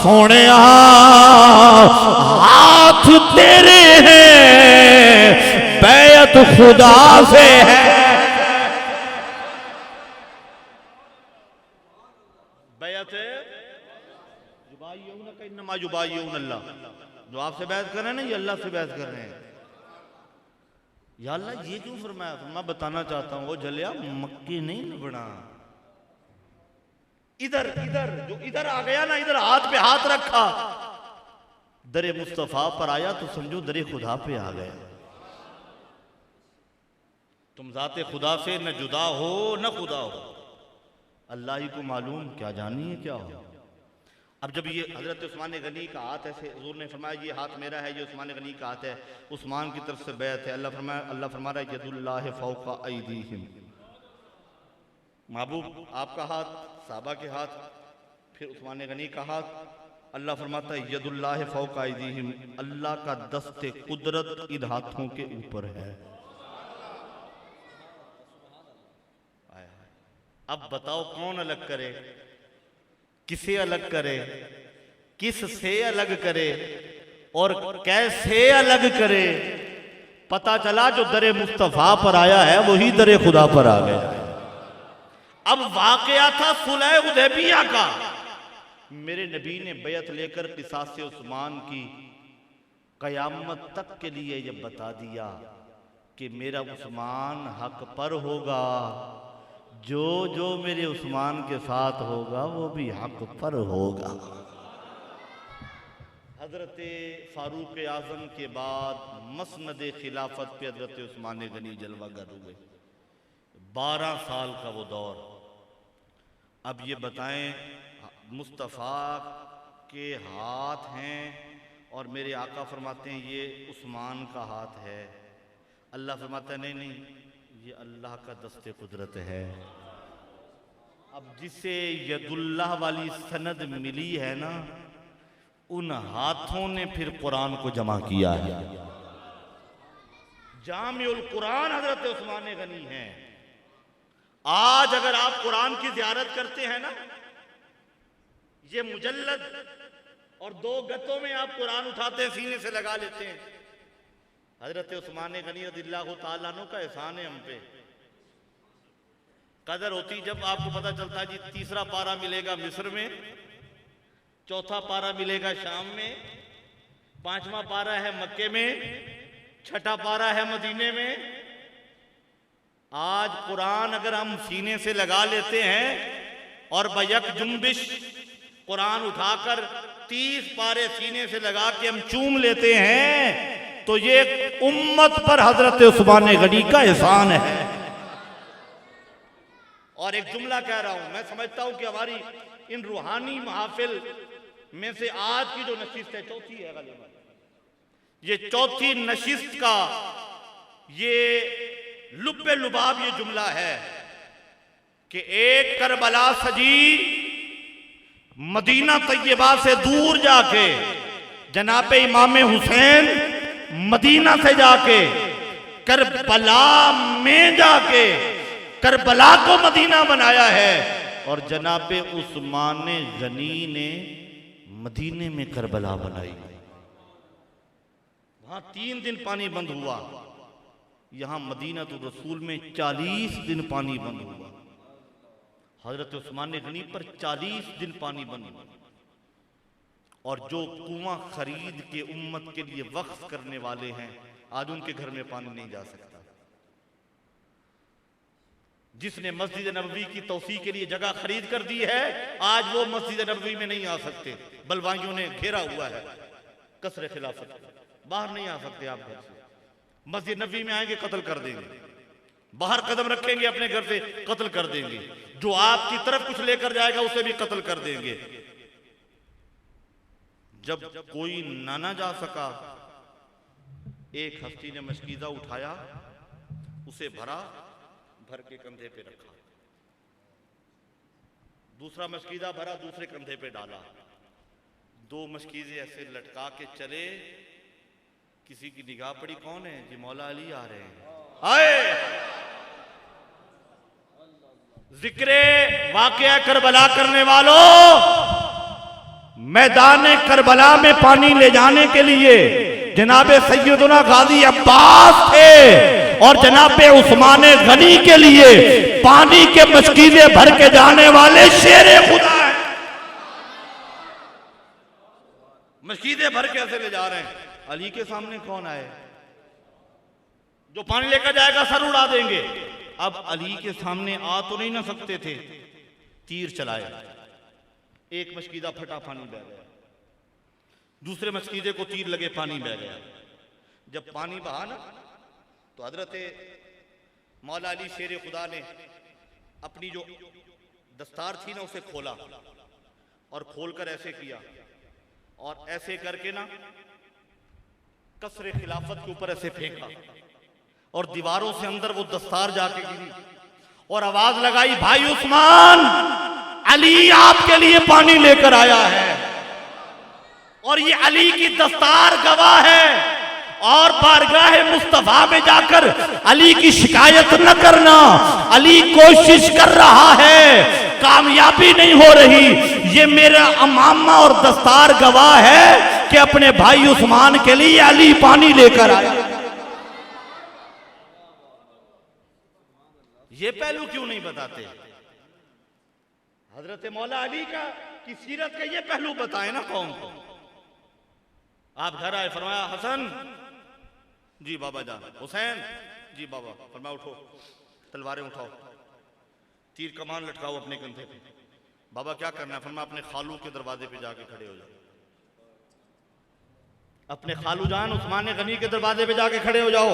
A: सोने हाथ तेरे हैं, बैअत खुदा से है। बैअत युबायिऊनका इन्नमा युबायिऊनल्लाह, जो आपसे बैत कर रहे हैं ना, ये अल्लाह से बैत कर रहे हैं। या अल्लाह ये क्यों फरमाया? मैं बताना चाहता हूँ, वो जलिया मक्के नहीं बना, इधर इधर जो इधर आ गया ना, इधर हाथ पे हाथ रखा, दरे मुस्तफा पर आया तो समझो दरे खुदा पे आ गया। तुम जाते खुदा से न जुदा हो न खुदा हो, अल्लाह ही को मालूम, क्या जानिए क्या हो। अब जब ये हजरत उस्मान गनी का हाथ है, हुजूर ने फरमाया ये हाथ मेरा है, ये उस्मान गनी का हाथ है, उस्मान की तरफ से बैत है। अल्लाह फरमा रहा है यदुल्लाह फौका ऐदीहिम, महबूब आपका हाथ, साहबा के हाथ, फिर उस्मान गनी का हाथ। अल्लाह फरमाता है यदुल्लाह फौका ऐदीहिम, अल्लाह का दस्ते कुदरत इन हाथों के ऊपर है। अब बताओ कौन अलग करे, किसे अलग करे, किस से अलग करे और कैसे अलग करे? पता चला जो दरे मुस्तफा पर आया है वही दरे खुदा पर आ गया। अब वाकया था सुलह हुदैबिया का, मेरे नबी ने बैअत लेकर किसास उस्मान की कयामत तक के लिए ये बता दिया कि मेरा उस्मान हक पर होगा, जो जो मेरे उस्मान के साथ होगा वो भी हक पर होगा। हजरत फारूक आजम के बाद मसनद खिलाफत पे हजरत उस्मान गनी जलवागर हुए, 12 साल का वो दौर। अब ये बताएं, मुस्तफ़ा के हाथ हैं और मेरे आका फरमाते हैं ये उस्मान का हाथ है। अल्लाह फरमाता है नहीं नहीं, ये अल्लाह का दस्ते कुदरत है। अब जिसे यदुल्लाह वाली सनद मिली है ना, उन हाथों ने फिर कुरान को जमा किया है। जामिउल कुरान हजरत उस्मान गनी है। आज अगर आप कुरान की ज़ियारत करते हैं ना, ये मुजल्लद और 2 गत्तों में आप कुरान उठाते हैं, सीने से लगा लेते हैं। हजरत उस्मान गनी रज़ियल्लाहु ताला अन्हु का एहसान है हम पे। कदर होती जब आपको पता चलता जी 3रा पारा मिलेगा मिस्र में, 4था पारा मिलेगा शाम में, 5वां पारा है मक्के में, 6ठा पारा है मदीने में। आज कुरान अगर हम सीने से लगा लेते हैं और बयक जुम्बिश कुरान उठाकर 30 पारे सीने से लगा के हम चूम लेते हैं, तो ये उम्मत पर हजरत उस्मान गनी का एहसान है। और एक जुमला कह रहा हूं, मैं समझता हूं कि हमारी इन रूहानी महफिल में से आज की जो नशिस्त है, चौथी है गलीबा, ये चौथी नशिस्त का ये लुब्बे लुबाब ये जुमला है कि एक करबला सजी मदीना तैयबा से दूर जाके जनाब इमाम हुसैन मदीना से जाके करबला में जाके करबला को मदीना बनाया है, और जनाब उस्मान गनी ने मदीने में करबला बनाई। वहां 3 दिन पानी बंद हुआ, यहां मदीना तो रसूल में 40 दिन पानी बंद हुआ। हजरत उस्मान गनी पर 40 दिन पानी बंद, और जो कुआं खरीद के उम्मत के लिए वक्फ करने वाले हैं आज उनके घर में पानी नहीं जा सकता। जिसने मस्जिद नबवी की तौसी के लिए जगह खरीद कर दी है आज वो मस्जिद नबवी में नहीं आ सकते, बलवाइयों ने घेरा हुआ है कसरे खिलाफत, बाहर नहीं आ सकते आप घर से। मस्जिद नबवी में आएंगे कत्ल कर देंगे, बाहर कदम रखेंगे अपने घर से कत्ल कर देंगे, जो आपकी तरफ कुछ लेकर जाएगा उसे भी कत्ल कर देंगे। जब कोई ना जा सका, एक हस्ती ने मशकीज़ा उठाया, उसे भरा, भर के कंधे पे रखा, दूसरा मशकीज़ा भरा, दूसरे कंधे पे डाला, 2 मशकीज़े ऐसे लटका के चले। किसी की निगाह पड़ी, कौन है जी? मौला अली आ रहे हैं। आए जिक्रे वाक़या करबला करने वालों, मैदान करबला में पानी ले जाने के लिए जनाबे सैयदुना गाजी अब्बास थे और जनाबे उस्मान गनी के लिए पानी के मशकीज़े भर के जाने वाले शेरे खुदा हैं। मशकीज़े भर के ऐसे ले जा रहे हैं। अली के सामने कौन आए? जो पानी लेकर जाएगा सर उड़ा देंगे। अब अली के सामने आ तो नहीं ना सकते थे, तीर चलाए, एक मशकीज़ा फटा, पानी बह गया, दूसरे मशकीज़े को तीर लगे, पानी बह गया। जब पानी बहा ना तो हजरत मौला अली शेर खुदा ने अपनी जो दस्तार थी ना उसे खोला और खोलकर ऐसे किया और ऐसे करके ना कसरे खिलाफत के ऊपर ऐसे फेंका और दीवारों से अंदर वो दस्तार जाके गिरी और आवाज लगाई, भाई उस्मान, अली आपके लिए पानी लेकर आया है और ये अली की दस्तार गवाह है। और बारगाह मुस्तफा में जाकर अली की शिकायत न करना, अली कोशिश कर रहा है, कामयाबी नहीं हो रही। ये मेरा अमामा और दस्तार गवाह है कि अपने भाई उस्मान के लिए अली पानी लेकर आया। ये पहलू क्यों नहीं बताते? हजरत मौला अली का की सीरत का ये पहलू बताए ना कौम को। आप घर आए, फरमाया हसन जी बाबा जान, हुसैन जी बाबा, फरमाया उठो, तलवारें उठाओ, तीर कमान लटकाओ अपने कंधे पे। बाबा क्या करना है? फरमाया अपने खालू के दरवाजे पे जाके खड़े हो जाओ, अपने खालू जान उस्मान गनी के दरवाजे पे जाके खड़े हो जाओ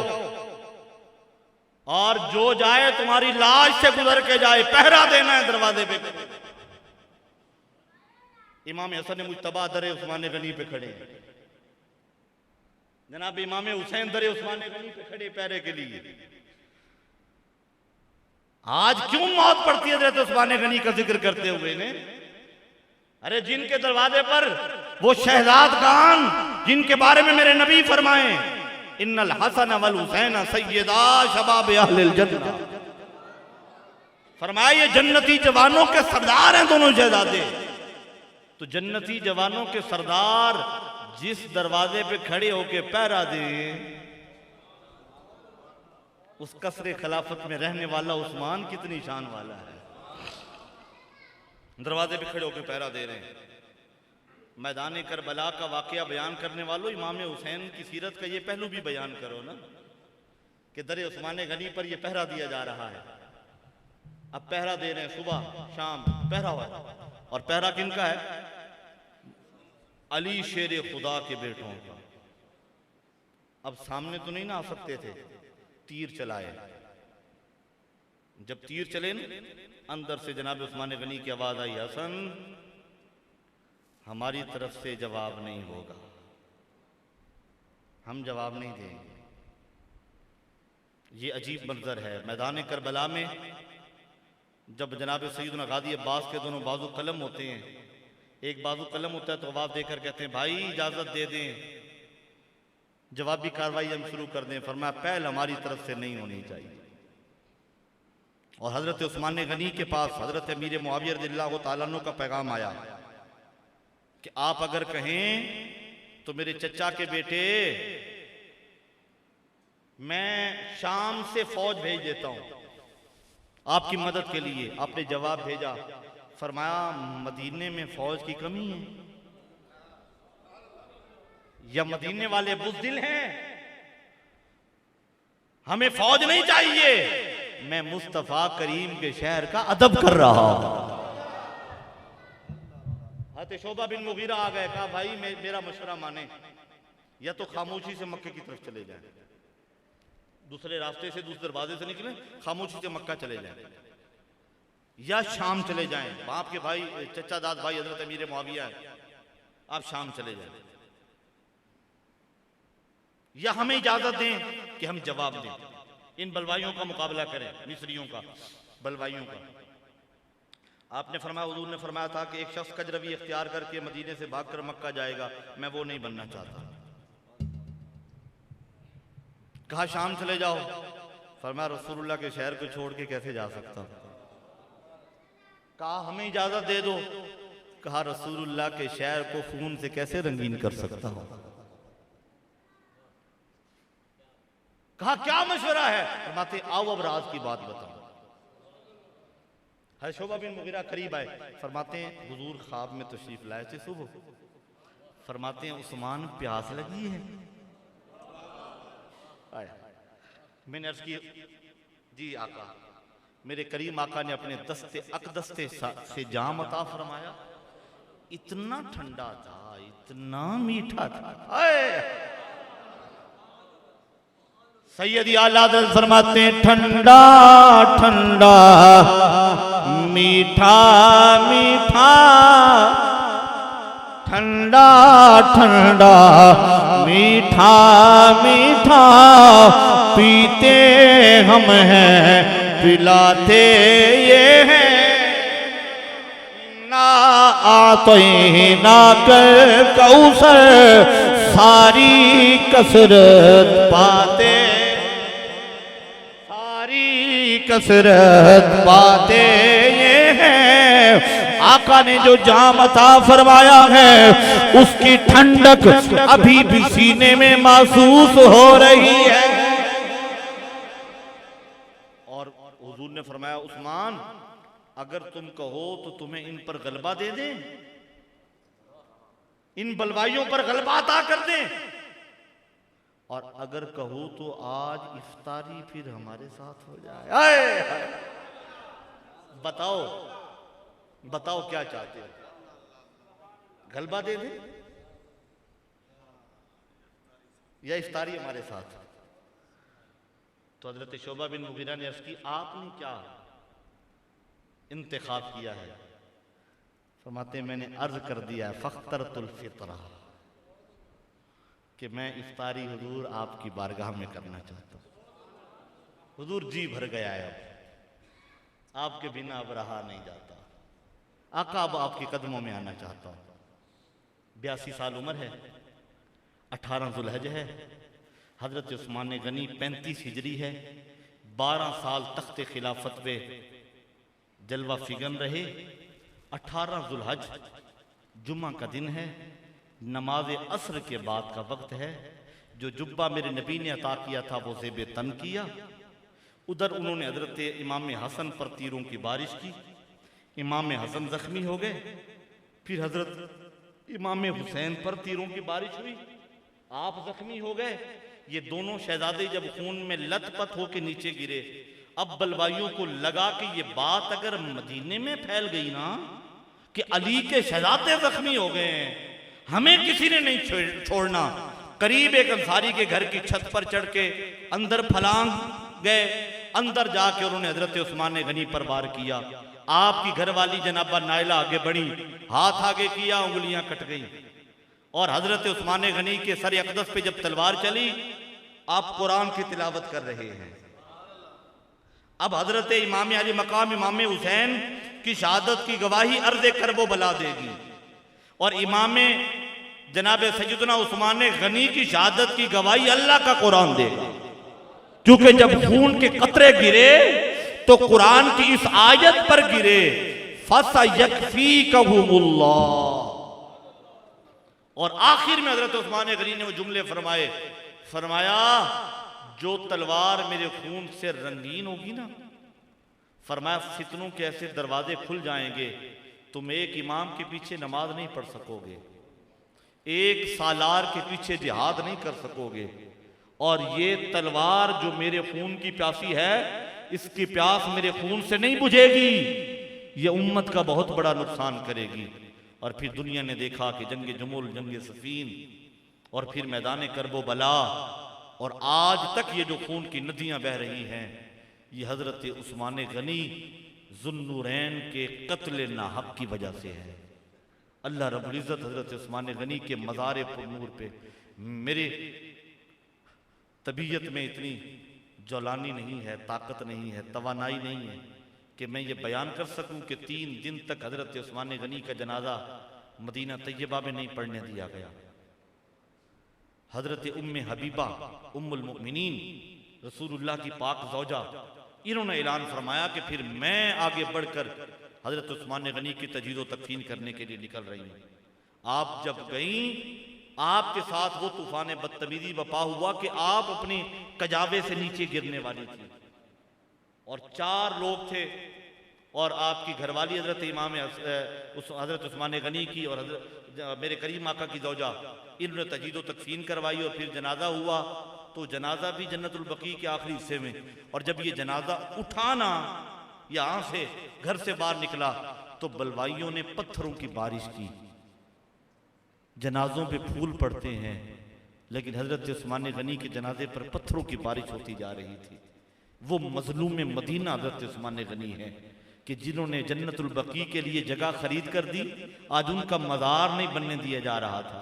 A: और जो जाए तुम्हारी लाश से गुजर के जाए, पहरा देना है दरवाजे पे। इमाम हसन मुज्तबा दरे उस्मान गनी पे खड़े हैं, जनाब इमाम हुसैन दरे उस्मान गनी पे खड़े पहरे के लिए। आज क्यों मौत पड़ती है हज़रत उस्मान गनी का जिक्र करते हुए ने? अरे जिनके दरवाजे पर वो शहजाद खान, जिनके बारे में मेरे नबी फरमाए, इन्नल हसन वल हुसैन सय्यदा शबाब अहलिल जन्नह, फरमाया ये जन्नती जवानों के सरदार हैं दोनों शहजादे। तो जन्नती जवानों के सरदार जिस दरवाजे पे खड़े होके पहरा दे, उस कसरे खिलाफत में रहने वाला उस्मान कितनी शान वाला है। दरवाजे पे खड़े होके पहरा दे रहे हैं। मैदान करबला का वाकया बयान करने वालों, इमाम हुसैन की सीरत का ये पहलू भी बयान करो ना कि दरे उस्मान गनी पर ये पहरा दिया जा रहा है। अब पहरा दे रहे हैं, सुबह शाम पहरा हुआ है। और पहरा किनका है? अली शेर खुदा के बेटों का। अब सामने तो नहीं ना आ सकते थे, तीर चलाए। जब तीर चले न, अंदर से जनाब उस्मान गनी की आवाज आई, हसन हमारी तरफ से जवाब नहीं होगा, हम जवाब नहीं देंगे। ये अजीब मंजर है मैदान करबला में, जब जनाब सैयदना गाजी अब्बास के दोनों बाजू कलम होते हैं, एक बाजू कलम होता है तो आवाज देकर कहते हैं भाई इजाजत दे दें, जवाबी कार्रवाई हम शुरू कर दें। फरमाया पहल हमारी तरफ से नहीं होनी चाहिए। और हजरत उस्मान गनी के पास हजरत अमीर मुआविया रज़ियल्लाहु तआला अन्हु का पैगाम आया कि आप अगर कहें तो मेरे चचा के बेटे, मैं शाम से फौज भेज देता हूं, आपकी मदद के लिए। आपने जवाब भेजा, फरमाया मदीने में फौज की कमी है या मदीने वाले बुज़दिल हैं, हमें फौज नहीं चाहिए, मैं मुस्तफा करीम के शहर का अदब कर रहा हूं। हज़रत शोबा बिन मुगीरा आ गए, कहा भाई मेरा मशवरा माने, या तो खामोशी से मक्के की तरफ चले जाए, दूसरे रास्ते से दूसरे दरवाजे से निकले, खामोशी से मक्का चले जाए, या शाम चले जाएं। आपके भाई चचा दाद भाई हजरत अमीर मुआविया है, आप शाम चले जाएं, या हमें इजाजत दें कि हम जवाब दें, इन बलवाइयों का मुकाबला करें, मिस्रियों का, बलवाइयों का। आपने फरमाया, हुजूर ने फरमाया था कि एक शख्स कजरवी इख्तियार करके मदीने से भागकर मक्का जाएगा, मैं वो नहीं बनना चाहता। कहा शाम चले जाओ, फरमाया रसूलुल्लाह के शहर को छोड़ के कैसे जा सकता। कहा हमें इजाजत दे दो, कहा रसूलुल्लाह के शहर को खून से कैसे रंगीन कर सकता हूं। कहा क्या मशवरा है, फरमाते आओ अब राज की बात बताओ। हज़रत शोबा बिन मुगीरा करीब आए, फरमाते हैं हुजूर ख्वाब में तशरीफ लाए थे सुबह, फरमाते हैं उस्मान प्यास लगी है। मैंने अर्ज की जी आका, मेरे करीम आका ने अपने दस्ते अकदस्ते से जाम अता फरमाया, इतना ठंडा था, इतना मीठा था। सैयदी आला हज़रत फरमाते हैं ठंडा ठंडा मीठा मीठा, ठंडा ठंडा मीठा मीठा, पीते हम हैं पिलाते ये हैं, ना आतैना कर कौसर सारी कसरत पाते, सारी कसरत पाते ये हैं। आका ने जो जाम अता फरमाया है उसकी ठंडक अभी भी सीने में महसूस हो रही है। और हुजूर ने फरमाया उस्मान अगर तुम कहो तो तुम्हें इन पर गलबा दे दें, इन बलवाइयों पर गलबा अता कर दें, और अगर कहो तो आज इफ्तारी फिर हमारे साथ हो जाए। आए, आए। बताओ बताओ क्या चाहते हो, गलबा दे दे या इफ्तारी हमारे साथ। तो हजरत शोबा बिन मुगीरा ने अर्ज़ की आपने क्या इंतखाब किया है। फरमाते मैंने अर्ज कर दिया फ़ख्तरतुल फ़ित्रा कि मैं इफ्तारी हुजूर आपकी बारगाह में करना चाहता हूँ। हुजूर जी भर गया है, अब आपके बिना अब रहा नहीं जाता, आका अब आपके कदमों में आना चाहता हूँ। 82 साल उम्र है, 18 ज़ुल्हज है, हजरत उस्मान गनी 35 हिजरी है, 12 साल तख्ते खिलाफत पे जलवा फिगन रहे। 18 ज़ुल्हज जुम्मा का दिन है, नमाज असर के बाद का वक्त है। जो जुब्बा मेरे नबी ने अता किया था वो ज़ेब तन किया। उधर उन्होंने हजरत इमाम हसन पर तीरों की बारिश की, इमाम हसन जख्मी हो गए। फिर हजरत इमाम हुसैन पर तीरों की बारिश हुई, आप जख्मी हो गए। ये दोनों शहजादे जब खून में लथपथ होकर नीचे गिरे, अब बलवाइयों को लगा कि ये बात अगर मदीने में फैल गई ना कि अली के शहजादे जख्मी हो गए हैं, हमें किसी ने नहीं छोड़ना। करीब एक अंसारी के घर की छत पर चढ़ के अंदर फलांग गए, अंदर जाके उन्होंने हजरत उस्मान गनी पर वार किया। आपकी घरवाली जनाबा नायला आगे बढ़ी, हाथ आगे किया, उंगलियां कट गई। और हजरत उस्मान गनी के सर अक़दस पे जब तलवार चली, आप कुरान की तिलावत कर रहे हैं। अब हजरत इमाम अली मकाम इमाम हुसैन की शहादत की गवाही अर्ज़ करबो बला देगी, और इमाम जनाब सैयदना उस्मान गनी की शहादत की गवाही अल्लाह का कुरान देगा। क्योंकि जब खून के कतरे गिरे तो कुरान की इस आयत पर गिरे, फसयकफीकहुमुल्लाह। और आखिर में हजरत उस्मान गनी ने वो जुमले फरमाए, फरमाया जो तलवार मेरे खून से रंगीन होगी ना, फरमाया फितनों के ऐसे दरवाजे खुल जाएंगे, तुम एक इमाम के पीछे नमाज नहीं पढ़ सकोगे, एक सालार के पीछे जिहाद नहीं कर सकोगे, और ये तलवार जो मेरे खून की प्यासी है, इसकी प्यास मेरे खून से नहीं बुझेगी, ये उम्मत का बहुत बड़ा नुकसान करेगी। और फिर दुनिया ने देखा कि जंग जमुल, जंग सफीन, और फिर मैदान करबो बला, और आज तक ये जो खून की नदियां बह रही हैं, ये हजरत उस्मान गनी जुन्नूरैन के कत्ल नाहक की वजह से है। अल्लाह रब्बुल इज्जत हजरत उस्मान गनी के मज़ार पुरनूर पे, मेरे तबीयत में इतनी जौलानी नहीं है, ताकत नहीं है, तवानाई नहीं है कि मैं ये बयान कर सकूं कि 3 दिन तक हजरत उस्मान गनी का जनाजा मदीना तैयबा में नहीं पढ़ने दिया गया। हजरत उम्मे हबीबा उम्मुल मोमिनीन रसूलुल्लाह की पाक ज़ौजा, इन्होंने ऐलान फरमाया कि फिर मैं आगे बढ़कर हजरत उस्मान गनी की तजहीज़ व तकफीन करने के लिए निकल रही हूँ। आप जब गई, आपके साथ वो तूफान बदतमीजी बपा हुआ कि आप अपने कजावे से नीचे गिरने वाली थी, और 4 लोग थे, और आपकी घरवाली हजरत इमाम हजरत उस्मान गनी की और हजरत मेरे करीम आका की ज़ौजा, इन्होंने तजहीज़ व तकफीन करवाई, और फिर जनाजा हुआ। तो जनाजा भी जन्नतुल बकी के आखिरी हिस्से में, और जब ये जनाजा उठाना यहाँ से घर से बाहर निकला तो बलवाइयों ने पत्थरों की बारिश की। जनाजों पे फूल पड़ते हैं, लेकिन हजरत उस्मान गनी के जनाजे पर पत्थरों की बारिश होती जा रही थी। वो मजलूम मदीना हजरत उस्मान गनी है कि जिन्होंने जन्नतुल बकी के लिए जगह खरीद कर दी, आज उनका मज़ार नहीं बनने दिया जा रहा था,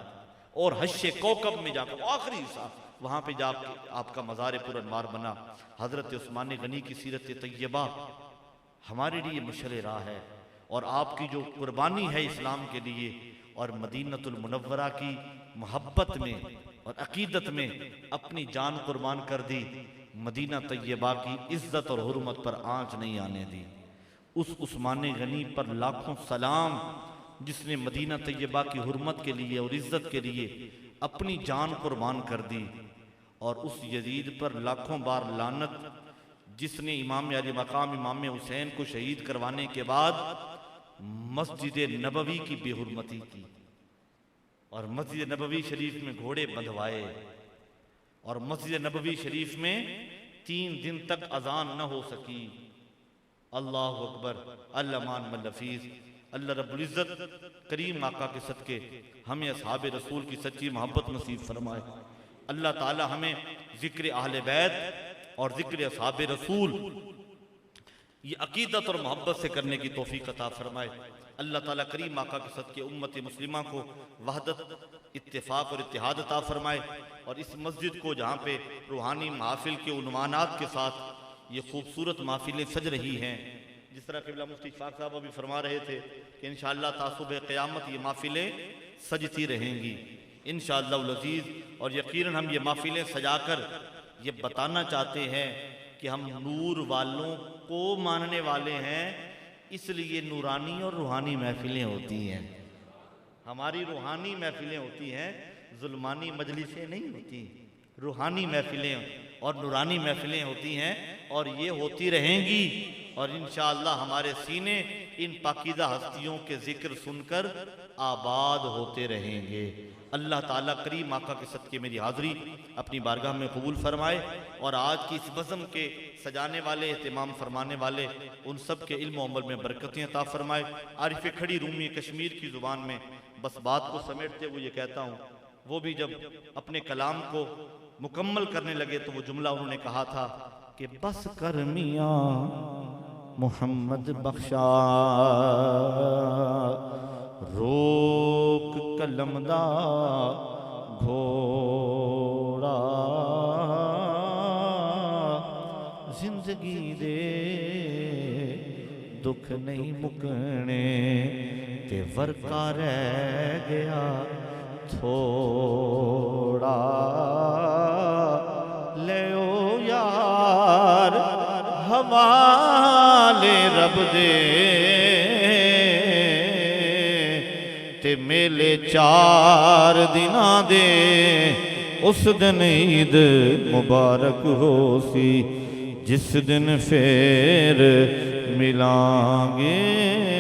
A: और हश्शे कौकब में जाकर आखिरी हिस्सा वहां पे जाकर आपका मज़ार पुरनवार बना। हजरत उस्मान गनी की सीरत तैयबा हमारे लिए मशअल राह है, और आपकी जो कुर्बानी है इस्लाम के लिए, और मदीनतुल मुनव्वरा की मोहब्बत में और अकीदत में अपनी जान कुर्बान कर दी। मदीना तैयबा की इज्जत और हुर्मत पर आंच नहीं आने दी। उस उस्मान गनी पर लाखों सलाम, जिसने मदीना तैयबा की हुर्मत के लिए और इज्जत के लिए अपनी जान कुर्बान कर दी, और उस यजीद पर लाखों बार लानत, जिसने इमाम अली मकाम इमाम हुसैन को शहीद करवाने के बाद मस्जिद नबवी की बेहुरमती की, और मस्जिद नबवी शरीफ में घोड़े बंधवाए, और मस्जिद नबवी शरीफ में 3 दिन तक अजान न हो सकी। अल्लाह अकबर, अल्लामान मल्लफीज। अल्लाह रब्बुल इज्जत करीम आका के सदके हमें असहाबे रसूल की सच्ची मोहब्बत नसीब फरमाए। अल्लाह ताला हमें जिक्र अहले बैत और जिक्र असहाबे रसूल ये अकीदत और मोहब्बत से करने की तौफीक अता फरमाए। अल्लाह ताला करीम आका के सदके उम्मत मुस्लिमा को वहदत, इत्तेफाक और इत्तिहाद अता फरमाए, और इस मस्जिद को जहाँ पे रूहानी महफिल के उन्वानात के साथ ये खूबसूरत महफिलें सज रही हैं, जिस तरह क़िबला मुफ्ती इशफाक साहब अभी फरमा रहे थे कि इंशाअल्लाह तासुब क़यामत ये महफिलें सजती रहेंगी इंशाअल्लाह अज़ीज़। और यकीनन हम ये महफिलें सजाकर ये बताना चाहते हैं कि हम नूर वालों को मानने वाले हैं, इसलिए नूरानी और रूहानी महफिलें होती हैं। हमारी रूहानी महफिलें होती हैं, जुल्मानी मजलिसें नहीं होती। रूहानी महफिलें और नूरानी महफिलें होती हैं, और ये होती रहेंगी, और इंशाअल्लाह हमारे सीने इन पाकीज़ा हस्तियों के जिक्र सुनकर आबाद होते रहेंगे। अल्लाह ताला करीम आका के सदके मेरी हाज़री अपनी बारगाह में कबूल फरमाए, और आज की इस बज़म के सजाने वाले, एहतिमाम फरमाने वाले, उन सब के इल्म अमल में बरकतें अता फरमाए। आरिफ खड़ी रूमी कश्मीर की ज़ुबान में बस बात को समेटते हुए ये कहता हूँ, वो भी जब अपने कलाम को मुकम्मल करने लगे तो वो जुमला उन्होंने कहा था कि बस कर मियाँ मोहम्मद बख्शा, रोक कलमदा घोड़ा, जिंदगी दे दुख नहीं मुकने, ते वर्का रह गया थोड़ा। ले ओ यार हवाले रब दे, ते मेले 4 दिना दे, उस दिन ईद मुबारक हो सी, जिस दिन फेर मिलांगे